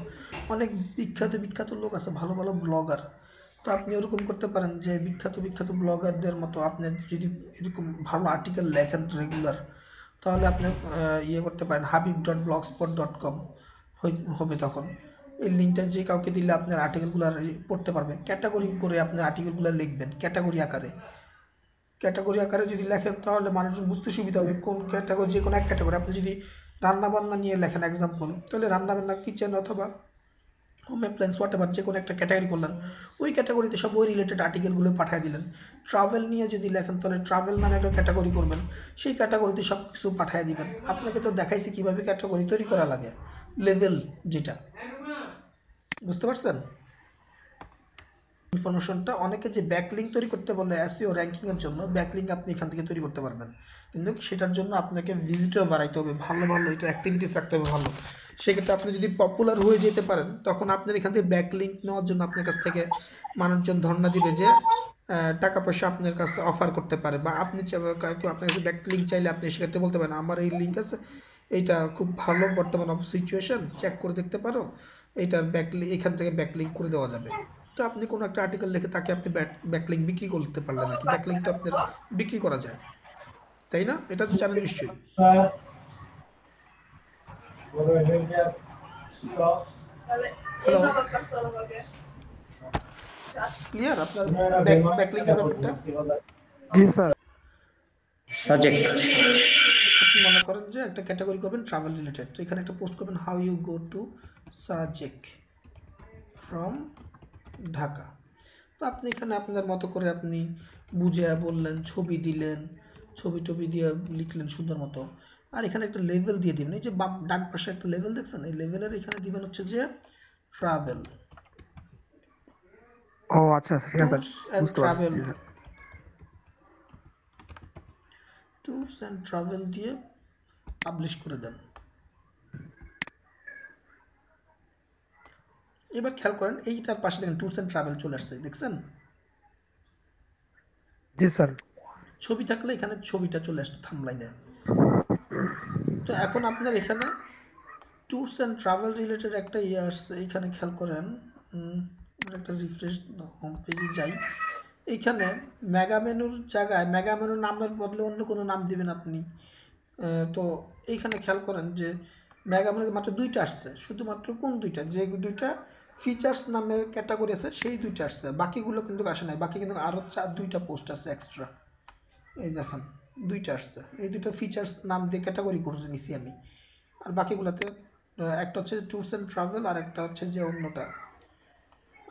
অনেক বিখ্যাত লোক আছে, ভালো ভালো ব্লগার, তো আপনি ওরকম করতে পারেন যে বিখ্যাত ব্লগারদের মতো আপনি যদি এরকম ভালো আর্টিকেল লেখেন রেগুলার, তাহলে আপনি ইয়ে করতে পারেন habib.blogspot.com হবে। তখন এই লিঙ্কটা যে কাউকে দিলে আপনার আর্টিকেলগুলো পড়তে পারবে। ক্যাটাগরি করে আপনার আর্টিকেলগুলো লিখবেন, ক্যাটাগরি আকারে যদি লেখেন তাহলে মানুষজন বুঝতে সুবিধা হবে কোন ক্যাটাগরি, যে কোনো এক ক্যাটাগরি। আপনি যদি রান্না বান্না নিয়ে লেখেন এক্সাম্পল, তাহলে রান্না বান্না কিচেন অথবা হোম অ্যাপ্লায়েন্স হোয়াটএভার যে কোনো একটা ক্যাটাগরি করলেন, ওই ক্যাটাগরিতে সব ওই রিলেটেড আর্টিকেলগুলো পাঠিয়ে দিলেন। ট্রাভেল নিয়ে যদি লেখেন তাহলে ট্রাভেল নামে একটা ক্যাটাগরি করবেন, সেই ক্যাটাগরিতে সব কিছু পাঠিয়ে দিবেন। আপনাকে তো দেখাইছি কিভাবে ক্যাটাগরি তৈরি করা লাগে, লেভেল যেটা, বুঝতে পারছেন ইনফরমেশনটা। অনেকে যে ব্যাকলিঙ্ক তৈরি করতে বলে এসইও র্যাঙ্কিং এর জন্য, ব্যাকলিঙ্ক আপনি এখান থেকে তৈরি করতে পারবেন, কিন্তু সেটার জন্য আপনাকে ভিজিটর বাড়াইতে হবে, ভালো ভালো এটা অ্যাক্টিভিটিস রাখতে হবে ভালো। সেক্ষেত্রে আপনি যদি পপুলার হয়ে যেতে পারেন, তখন আপনার এখান থেকে ব্যাকলিঙ্ক নেওয়ার জন্য আপনার কাছ থেকে মানুষজন ধর্ণা দিবে যে টাকা পয়সা আপনার কাছে অফার করতে পারে, বা আপনি কেউ আপনার কাছে ব্যাকলিঙ্ক চাইলে আপনি সেক্ষেত্রে বলতে পারেন আমার এই লিঙ্ক আছে, এইটা খুব ভালো বর্তমান সিচুয়েশন, চেক করে দেখতে পারো, এইটার এখান থেকে ব্যাকলিঙ্ক করে দেওয়া যাবে। তো আপনি কোনো একটা আর্টিকেল লিখে তাকে আপনি ব্যাকলিঙ্ক বিক্রি করতে পারলেন নাকি, ব্যাকলিঙ্ক তো আপনার বিক্রি করা যায়, তাই না? এটা তো জানেন নিশ্চয়ই। হ্যালো, ক্লিয়ার আপনার ব্যাকলিঙ্কের ব্যাপারটা? জি স্যার। সাবজেক্ট আপনি মনে করেন যে একটা ক্যাটাগরি করবেন ট্রাভেল রিলেটেড, তো এখানে একটা পোস্ট করবেন how you go to Sajek from Dhaka. তো আপনি এখানে আপনার মতো করে আপনি বুঝে বললেন, ছবি দিলেন, ছবি দিয়ে লিখলেন সুন্দর মতো, আর এখানে একটা লেভেল দিয়ে দিবেন। এই যে ডান পাশে একটা লেভেল দেখছেন, এই লেভেলের এখানে দিবেন হচ্ছে যে ট্রাভেল। ও আচ্ছা ঠিক আছে বুঝতে পারছি স্যার। ট্যুরস এন্ড ট্রাভেল দিয়ে পাবলিশ করে দেন। এবার খেয়াল করেন এইটার পাশে দেখেন ট্যুরস এন্ড ট্রাভেল চলে আসছে, দেখছেন? জি স্যার। ছবি থাকলে এখানে ছবিটা চলে আসছে থাম্বলাইনে। তো এখন আপনার এখানে ট্যুরস এন্ড ট্রাভেল রিলেটেড একটা ইয়ে আসছে, এখানে খেয়াল করেন, একটা রিফ্রেশ হোম পেজে যাই, এইখানে মেগা মেনুর জায়গায় মেগা মেনুর নামের বদলে অন্য কোনো নাম দিবেন আপনি। তো এইখানে খেয়াল করেন যে মেগা মেনুতে মাত্র দুইটা আসছে, শুধুমাত্র কোন দুইটা, যে দুইটা ফিচার্স নামে ক্যাটাগরি আছে সেই দুইটা আসছে, বাকিগুলো কিন্তু আসে নাই। বাকি কিন্তু আরো দুইটা পোস্ট আছে এক্সট্রা, এই দেখেন দুইটা আসছে, এই দুইটা ফিচার্স নাম দিয়ে ক্যাটাগরি করে নিছি আমি। আর বাকিগুলোতে একটা হচ্ছে ট্যুরস এন্ড ট্রাভেল আর একটা হচ্ছে যে অন্যটা।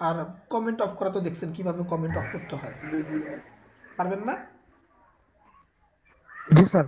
আর কমেন্ট অফ করা তো দেখছেন কিভাবে কমেন্ট অফ করতে হয়, পারবেন না? জি স্যার।